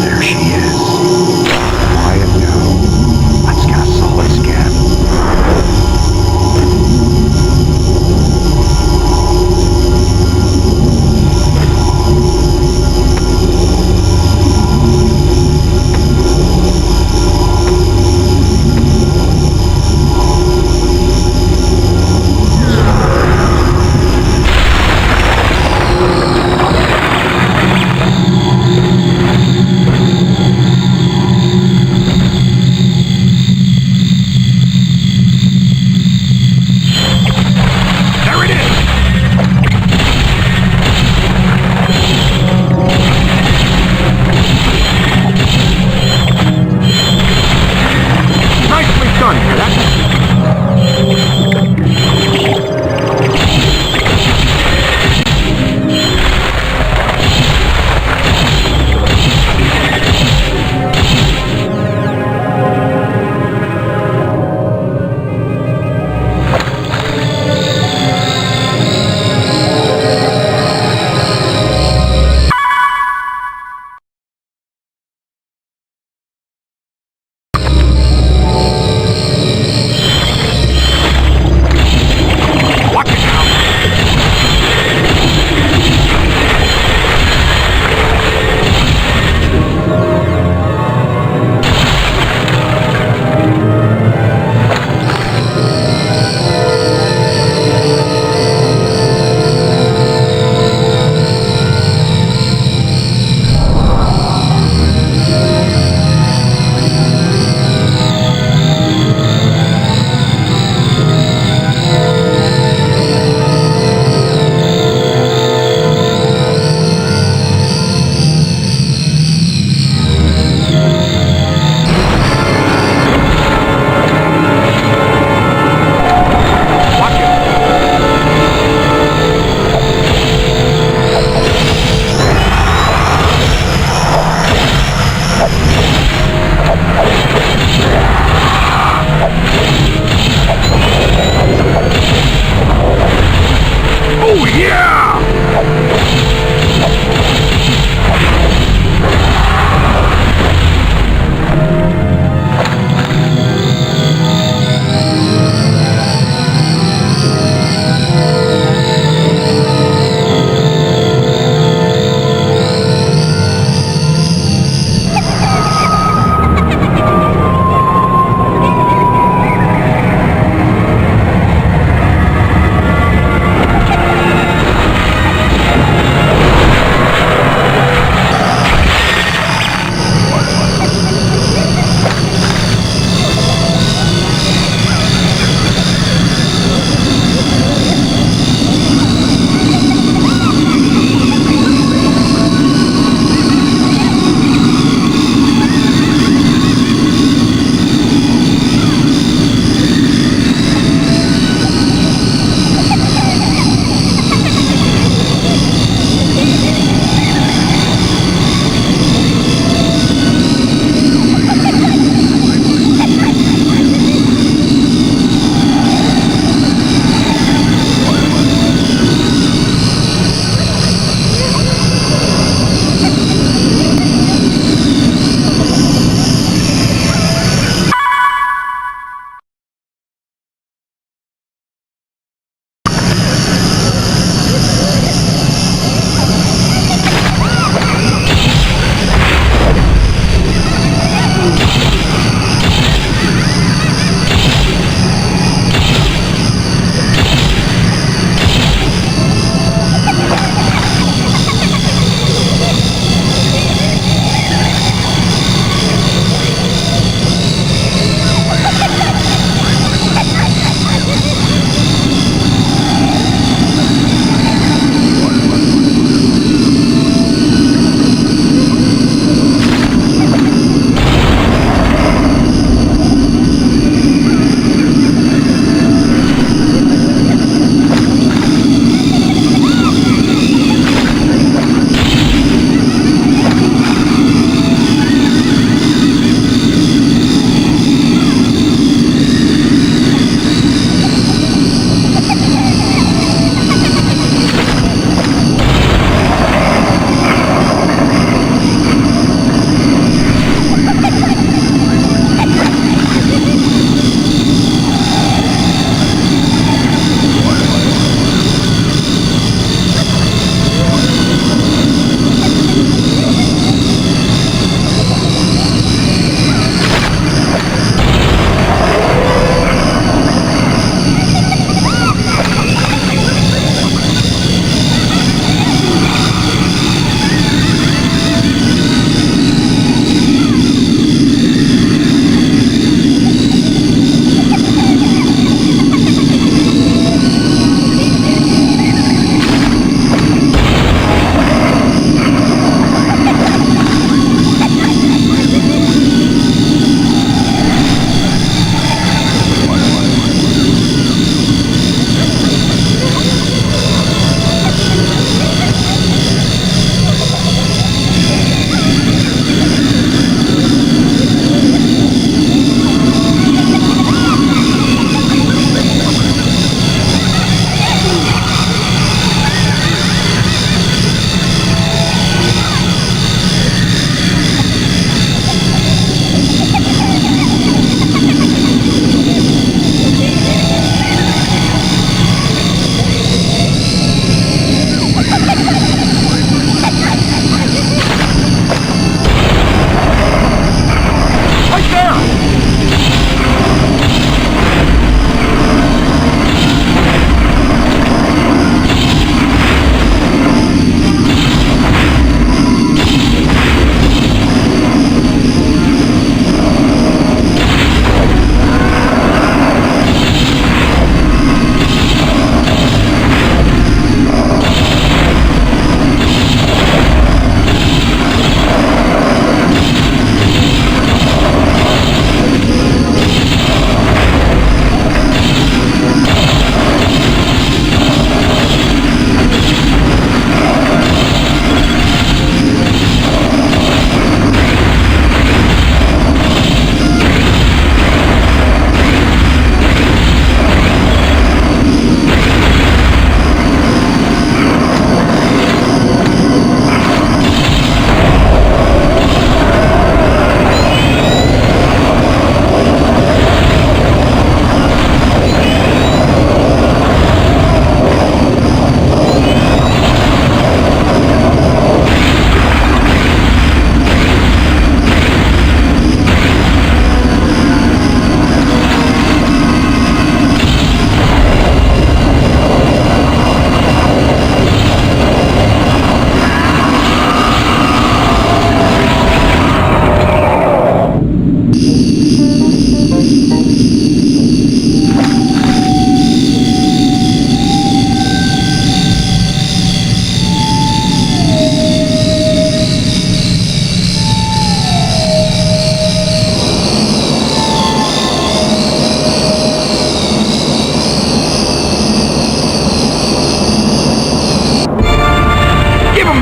There she is.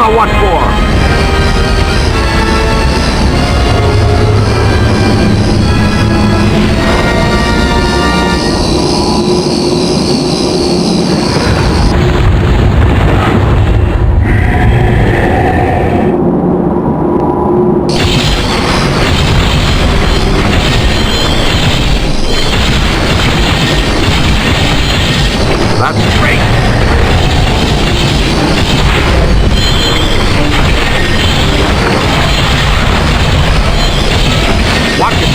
Now what for? That's great! Watch it!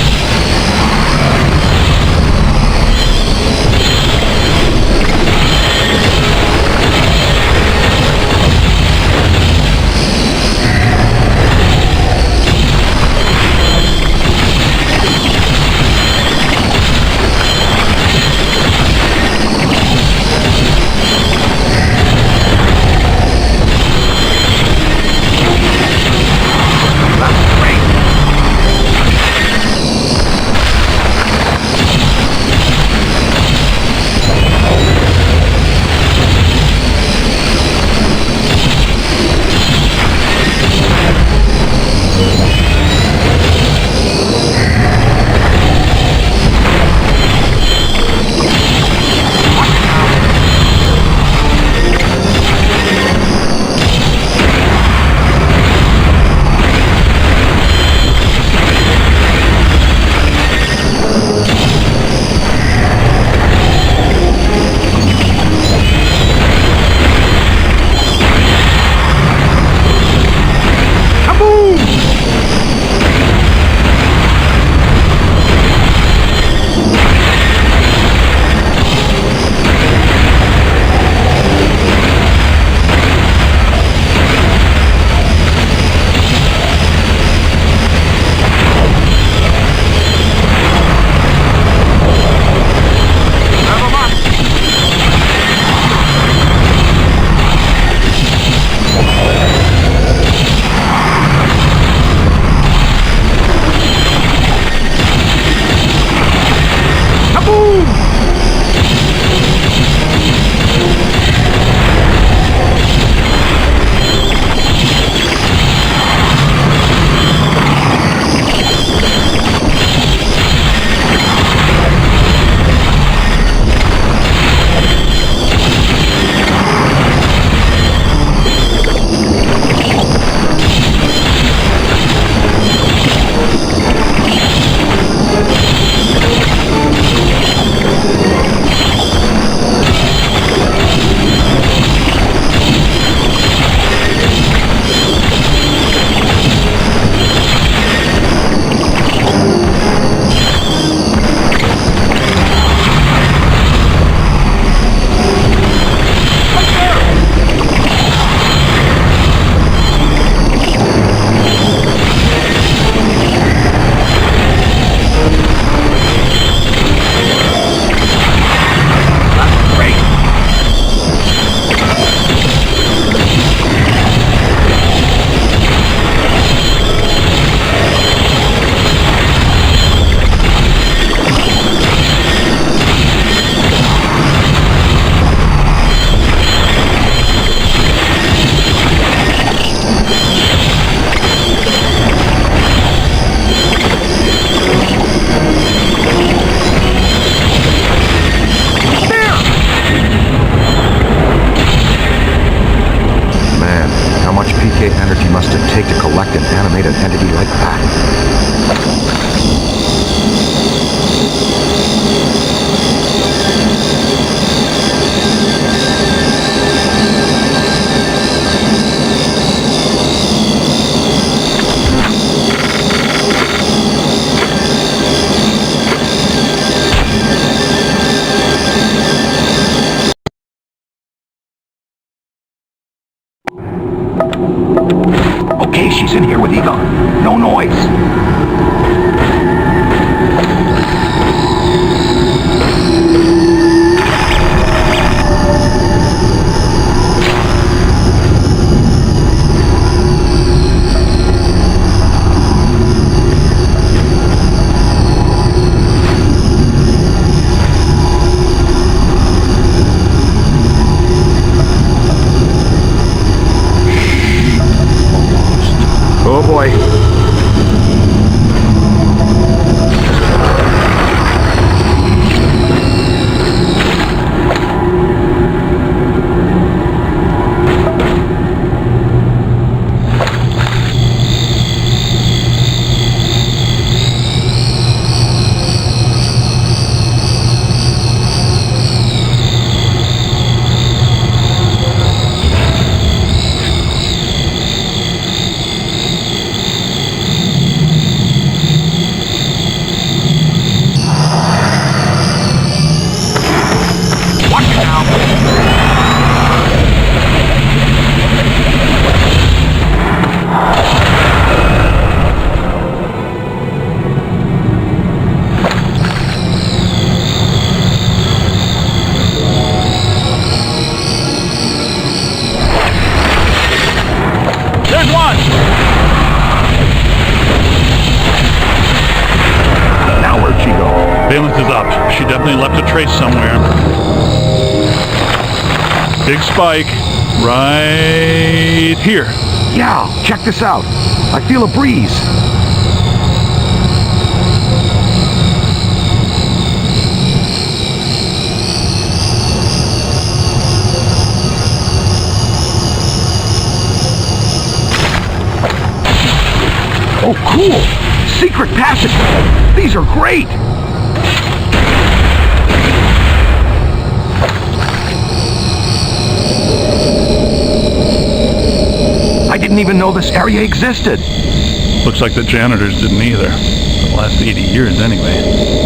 Energy must it take to collect and animate an entity like that? Okay, she's in here with Egon. No noise. trace somewhere. Big spike. Right here. Yeah, check this out. I feel a breeze. Oh, cool! Secret passage! These are great! I didn't even know this area existed. Looks like the janitors didn't either. For the last 80 years, anyway.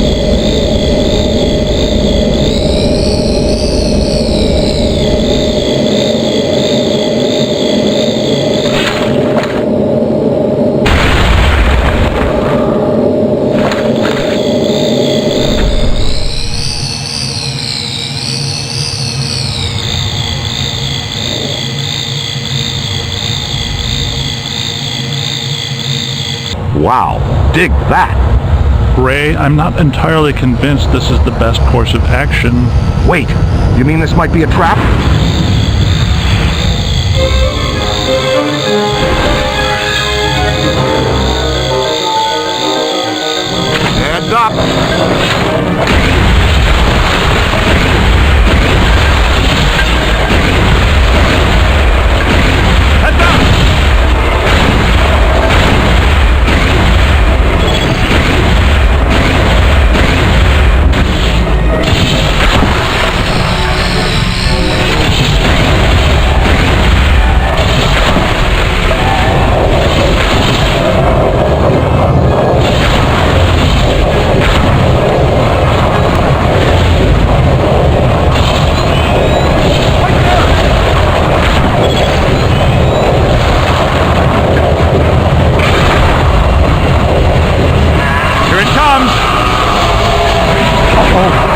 Wow, dig that! Ray, I'm not entirely convinced this is the best course of action. Wait, you mean this might be a trap? Heads up!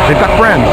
They've got friends.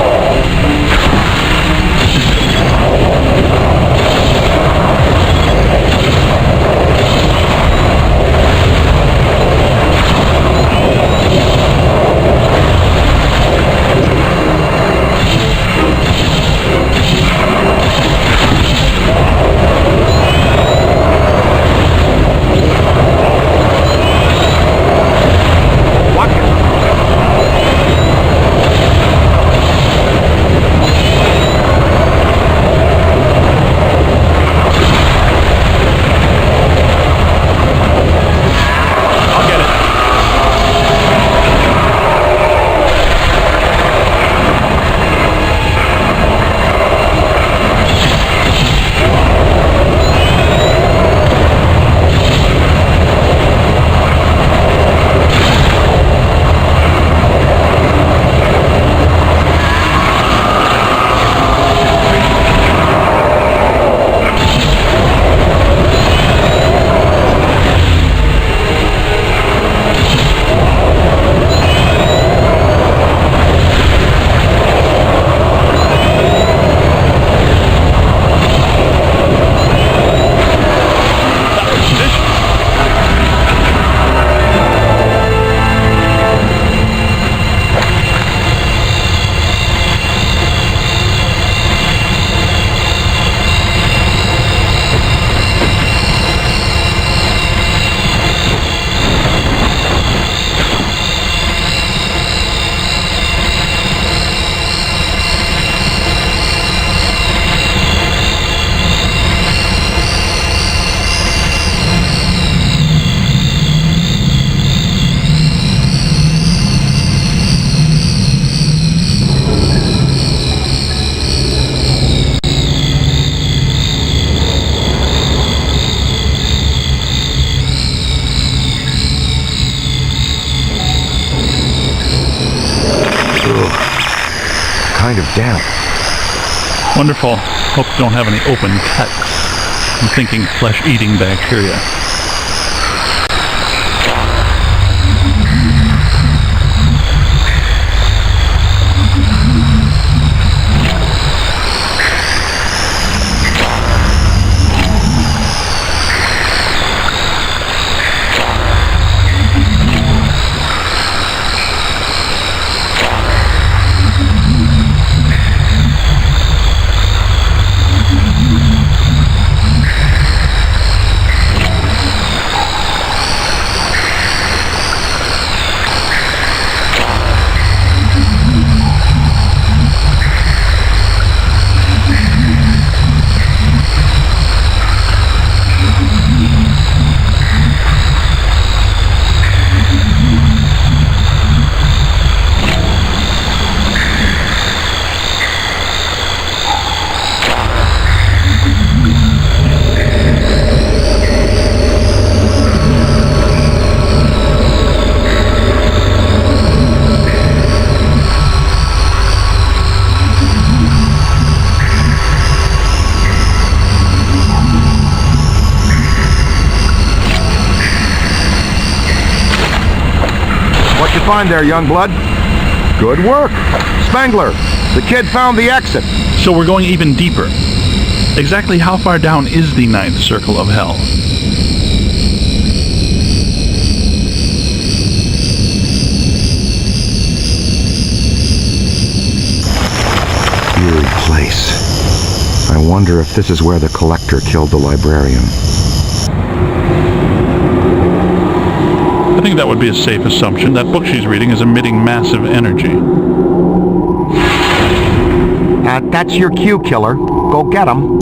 Kind of damp. Wonderful. Hope you don't have any open cuts. I'm thinking flesh-eating bacteria. find there, young blood. Good work. Spengler, the kid found the exit. So we're going even deeper. Exactly how far down is the ninth circle of hell? Eerie place. I wonder if this is where the collector killed the librarian. I think that would be a safe assumption. That book she's reading is emitting massive energy. That's your cue, killer. Go get him.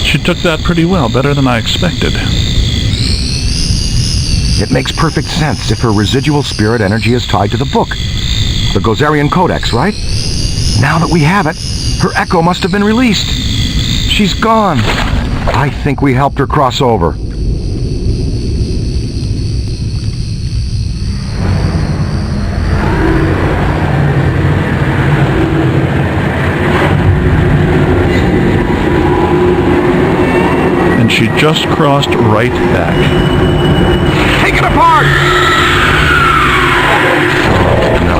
She took that pretty well, better than I expected. It makes perfect sense if her residual spirit energy is tied to the book. The Gozerian Codex, right? Now that we have it, her echo must have been released. She's gone. I think we helped her cross over. She just crossed right back. Take it apart! Oh, no.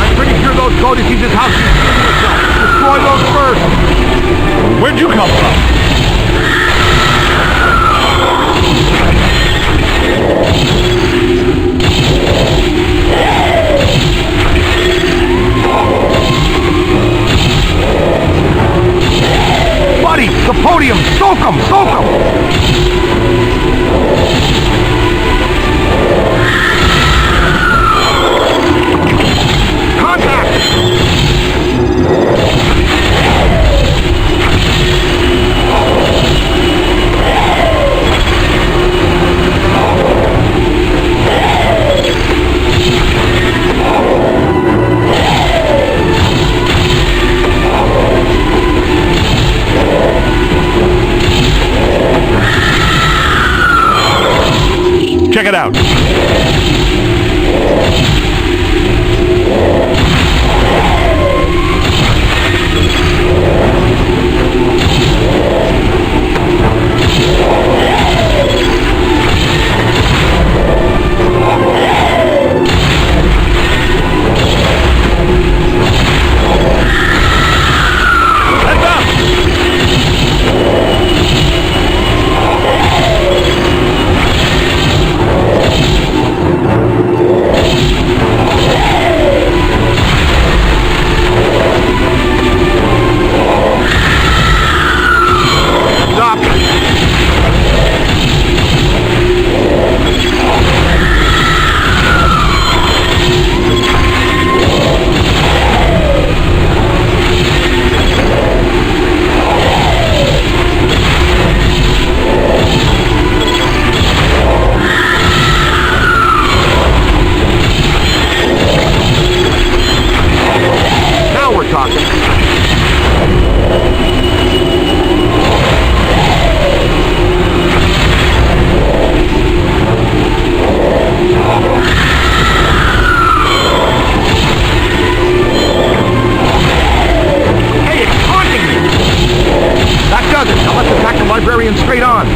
I'm pretty sure those codices is how she's feeding herself. Destroy those first! Where'd you come from? Buddy, the podium! Soak 'em! Soak 'em! Contact! Check it out. Straight on.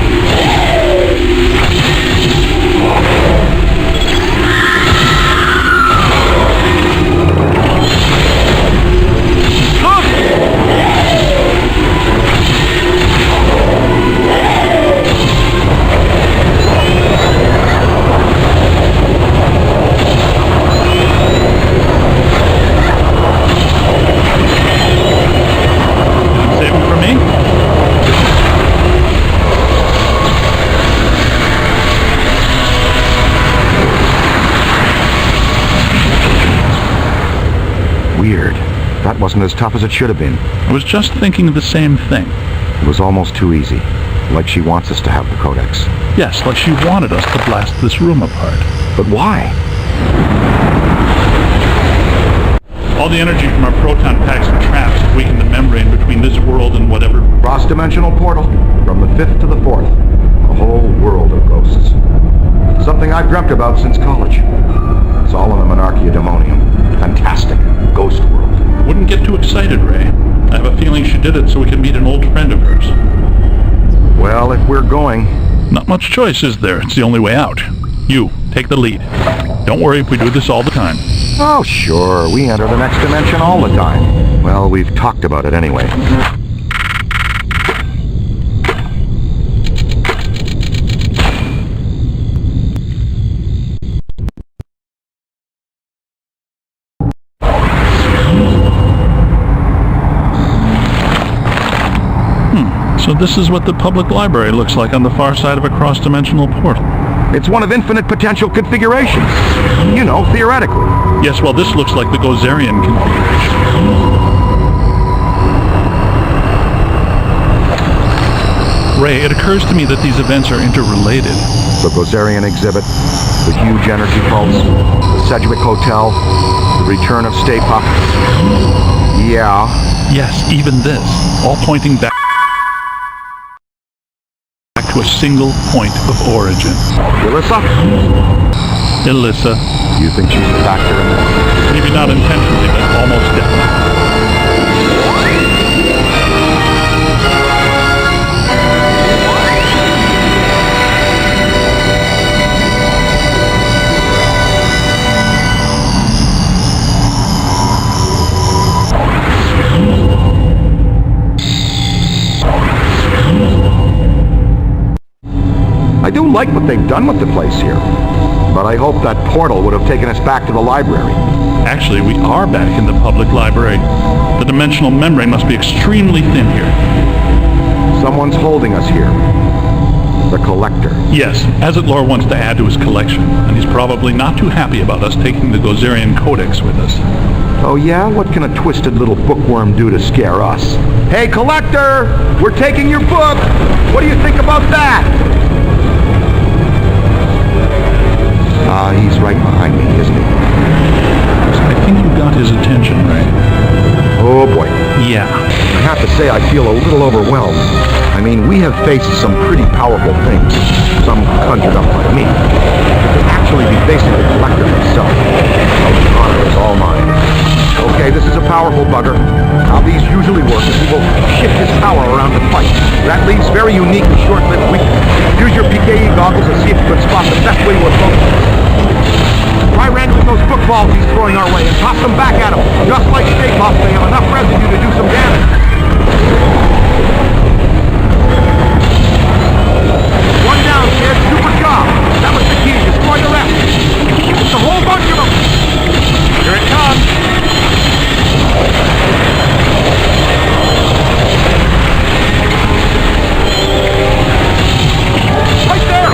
Weird. That wasn't as tough as it should have been. I was just thinking the same thing. It was almost too easy. Like she wants us to have the Codex. Yes, like she wanted us to blast this room apart. But why? All the energy from our proton packs and traps have weakened the membrane between this world and whatever... Cross-dimensional portal, from the 5th to the 4th. A whole world of ghosts. Something I've dreamt about since college. It's all in the Monarchia Demonium. Fantastic. Ghost world. Wouldn't get too excited, Ray. I have a feeling she did it so we can meet an old friend of hers. Well, if we're going... Not much choice, is there? It's the only way out. You, take the lead. Don't worry if we do this all the time. Oh, sure. We enter the next dimension all the time. Well, we've talked about it anyway. So this is what the public library looks like on the far side of a cross-dimensional portal. It's one of infinite potential configurations. You know, theoretically. Yes, well, this looks like the Gozerian configuration. Ray, it occurs to me that these events are interrelated. The Gozerian exhibit, the huge energy pulse, the Sedgwick Hotel, the return of Stay Puft. Yeah. Yes, even this. All pointing back to a single point of origin. Alyssa? Alyssa. You think she's a factor in this? Maybe not intentionally, but almost definitely. I do like what they've done with the place here, but I hope that portal would have taken us back to the library. Actually, we are back in the public library. The dimensional membrane must be extremely thin here. Someone's holding us here. The Collector. Yes, Azitlor wants to add to his collection, and he's probably not too happy about us taking the Gozerian Codex with us. Oh yeah? What can a twisted little bookworm do to scare us? Hey, Collector! We're taking your book! What do you think about that? He's right behind me, isn't he? I think you got his attention, Ray. Oh boy. Yeah. I have to say I feel a little overwhelmed. I mean, we have faced some pretty powerful things. Some conjured up by me. To actually be facing the Collector himself. Oh, the honor is all mine. Okay, this is a powerful bugger. How these usually work is he will shift his power around to fight. That leaves very unique and short-lived weakness. Use your PKE goggles and see if you can spot the best way to approach him. Try wrangling those book balls he's throwing our way and toss them back at him. Just like Stay Puft, they have enough residue to do some damage. One down, kid. Super job. That was the key. Destroy the rest. It's a whole bunch of them. Here it comes. Right there.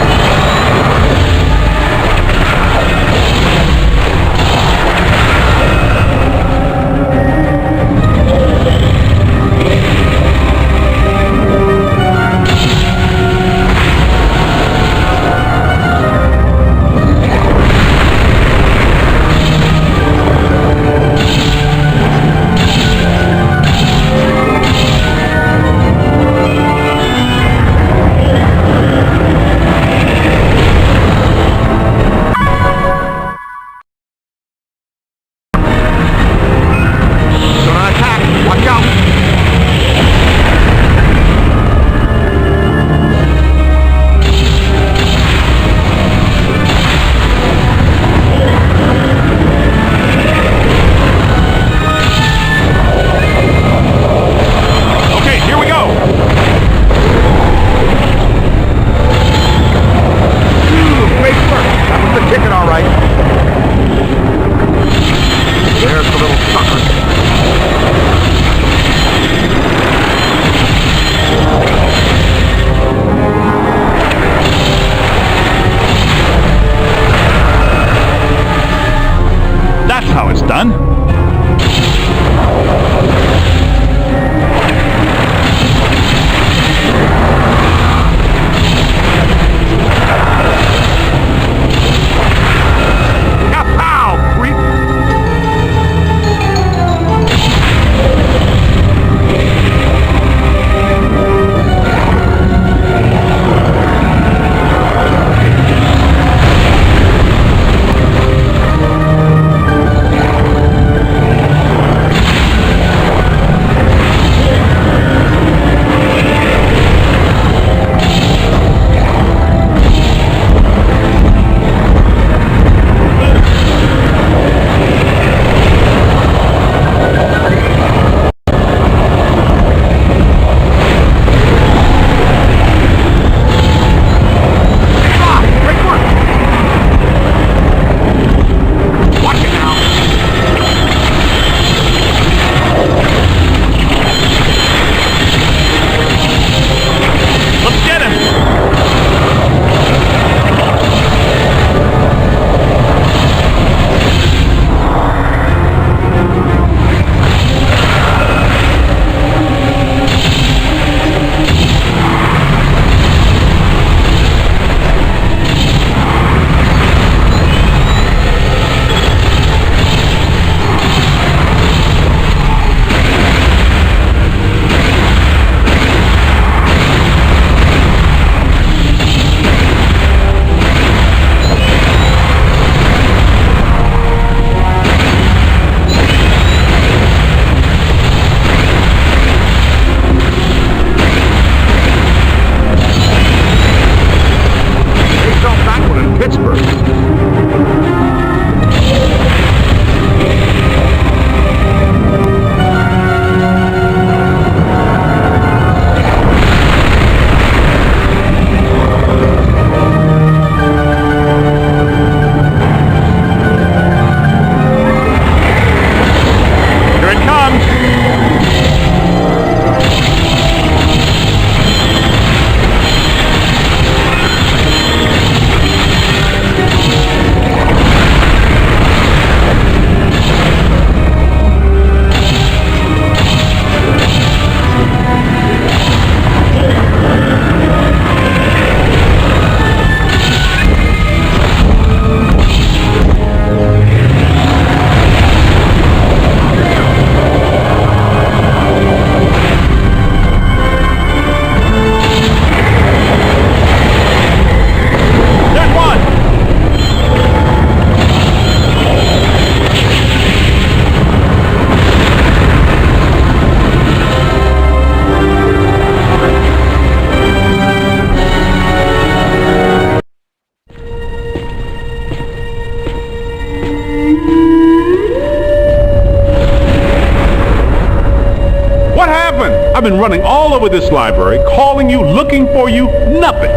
I've been running all over this library, calling you, looking for you, nothing.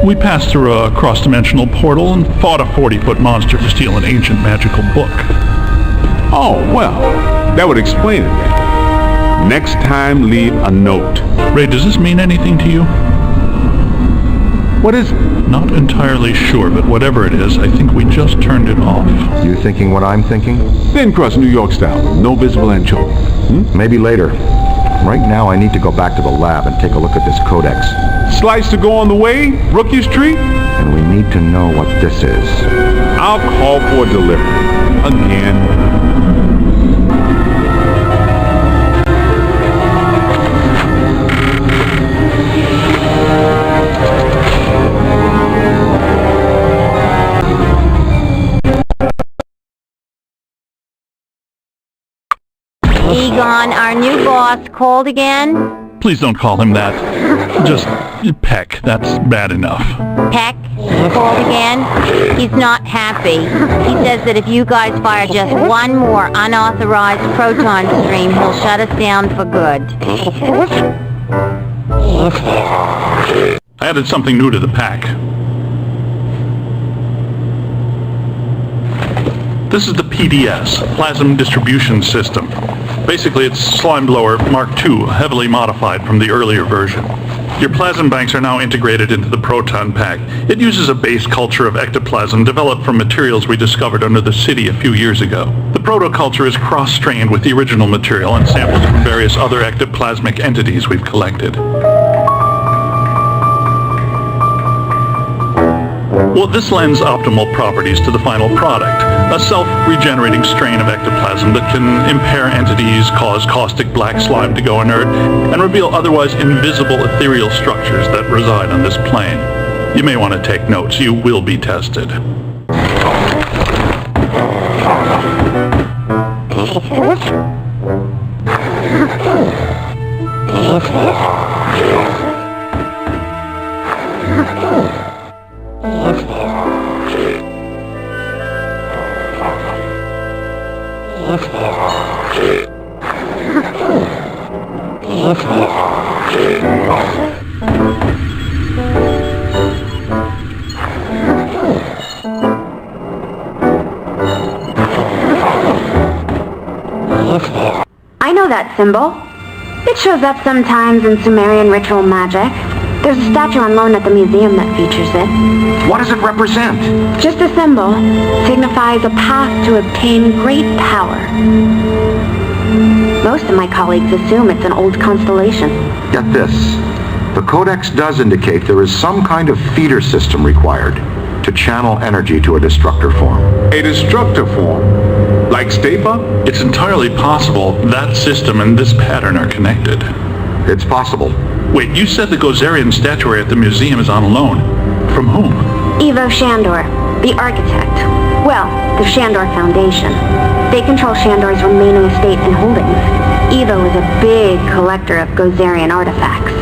We passed through a cross-dimensional portal and fought a 40-foot monster to steal an ancient magical book. Oh, well, that would explain it then. Next time, leave a note. Ray, does this mean anything to you? What is it? Not entirely sure, but whatever it is, I think we just turned it off. You thinking what I'm thinking? Thin crust New York style, no visible anchovy. Maybe later. Right now I need to go back to the lab and take a look at this codex. Slice to go on the way, Rookie's Treat? And we need to know what this is. I'll call for delivery. Again. Egon, our new boss called again? Please don't call him that. Just Peck. That's bad enough. Peck called again? He's not happy. He says that if you guys fire just one more unauthorized proton stream, he'll shut us down for good. I added something new to the pack. This is the PDS, Plasm Distribution System. Basically, it's Slime Blower Mark II, heavily modified from the earlier version. Your plasm banks are now integrated into the Proton Pack. It uses a base culture of ectoplasm developed from materials we discovered under the city a few years ago. The protoculture is cross-strained with the original material and samples from various other ectoplasmic entities we've collected. Well, this lends optimal properties to the final product, a self-regenerating strain of ectoplasm that can impair entities, cause caustic black slime to go inert, and reveal otherwise invisible ethereal structures that reside on this plane. You may want to take notes. You will be tested. I know that symbol. It shows up sometimes in Sumerian ritual magic. There's a statue on loan at the museum that features it. What does it represent? Just a symbol. Signifies a path to obtain great power. Most of my colleagues assume it's an old constellation. Get this. The codex does indicate there is some kind of feeder system required to channel energy to a destructor form. A destructor form? Like Stapa? It's entirely possible that system and this pattern are connected. It's possible. Wait, you said the Gozerian statuary at the museum is on loan. From whom? Ivo Shandor, the architect. Well, the Shandor Foundation. They control Shandor's remaining estate and holdings. Ivo is a big collector of Gozerian artifacts.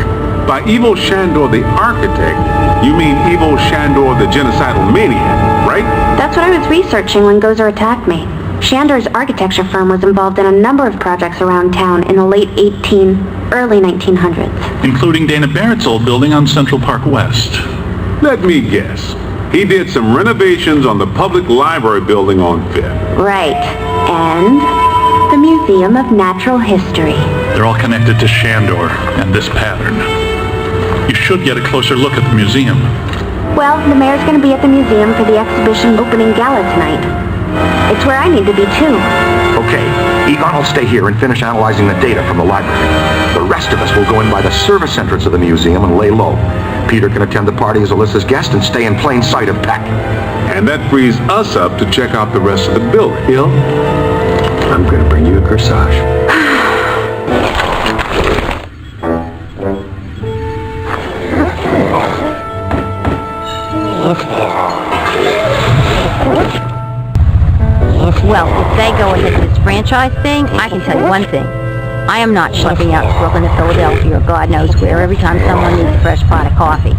By Ivo Shandor the architect, you mean Ivo Shandor the genocidal maniac, right? That's what I was researching when Gozer attacked me. Shandor's architecture firm was involved in a number of projects around town in the late early 1900s. Including Dana Barrett's old building on Central Park West. Let me guess. He did some renovations on the public library building on 5th. Right. And the Museum of Natural History. They're all connected to Shandor and this pattern. You should get a closer look at the museum. Well, the mayor's going to be at the museum for the exhibition opening gala tonight. It's where I need to be too. Okay, Egon will stay here and finish analyzing the data from the library. The rest of us will go in by the service entrance of the museum and lay low. Peter can attend the party as Alyssa's guest and stay in plain sight of Peck. And that frees us up to check out the rest of the building. Bill, I'm going to bring you a corsage. Well, if they go ahead with this franchise thing, I can tell you one thing. I am not schlepping out to Brooklyn to Philadelphia or God knows where every time someone needs a fresh pot of coffee.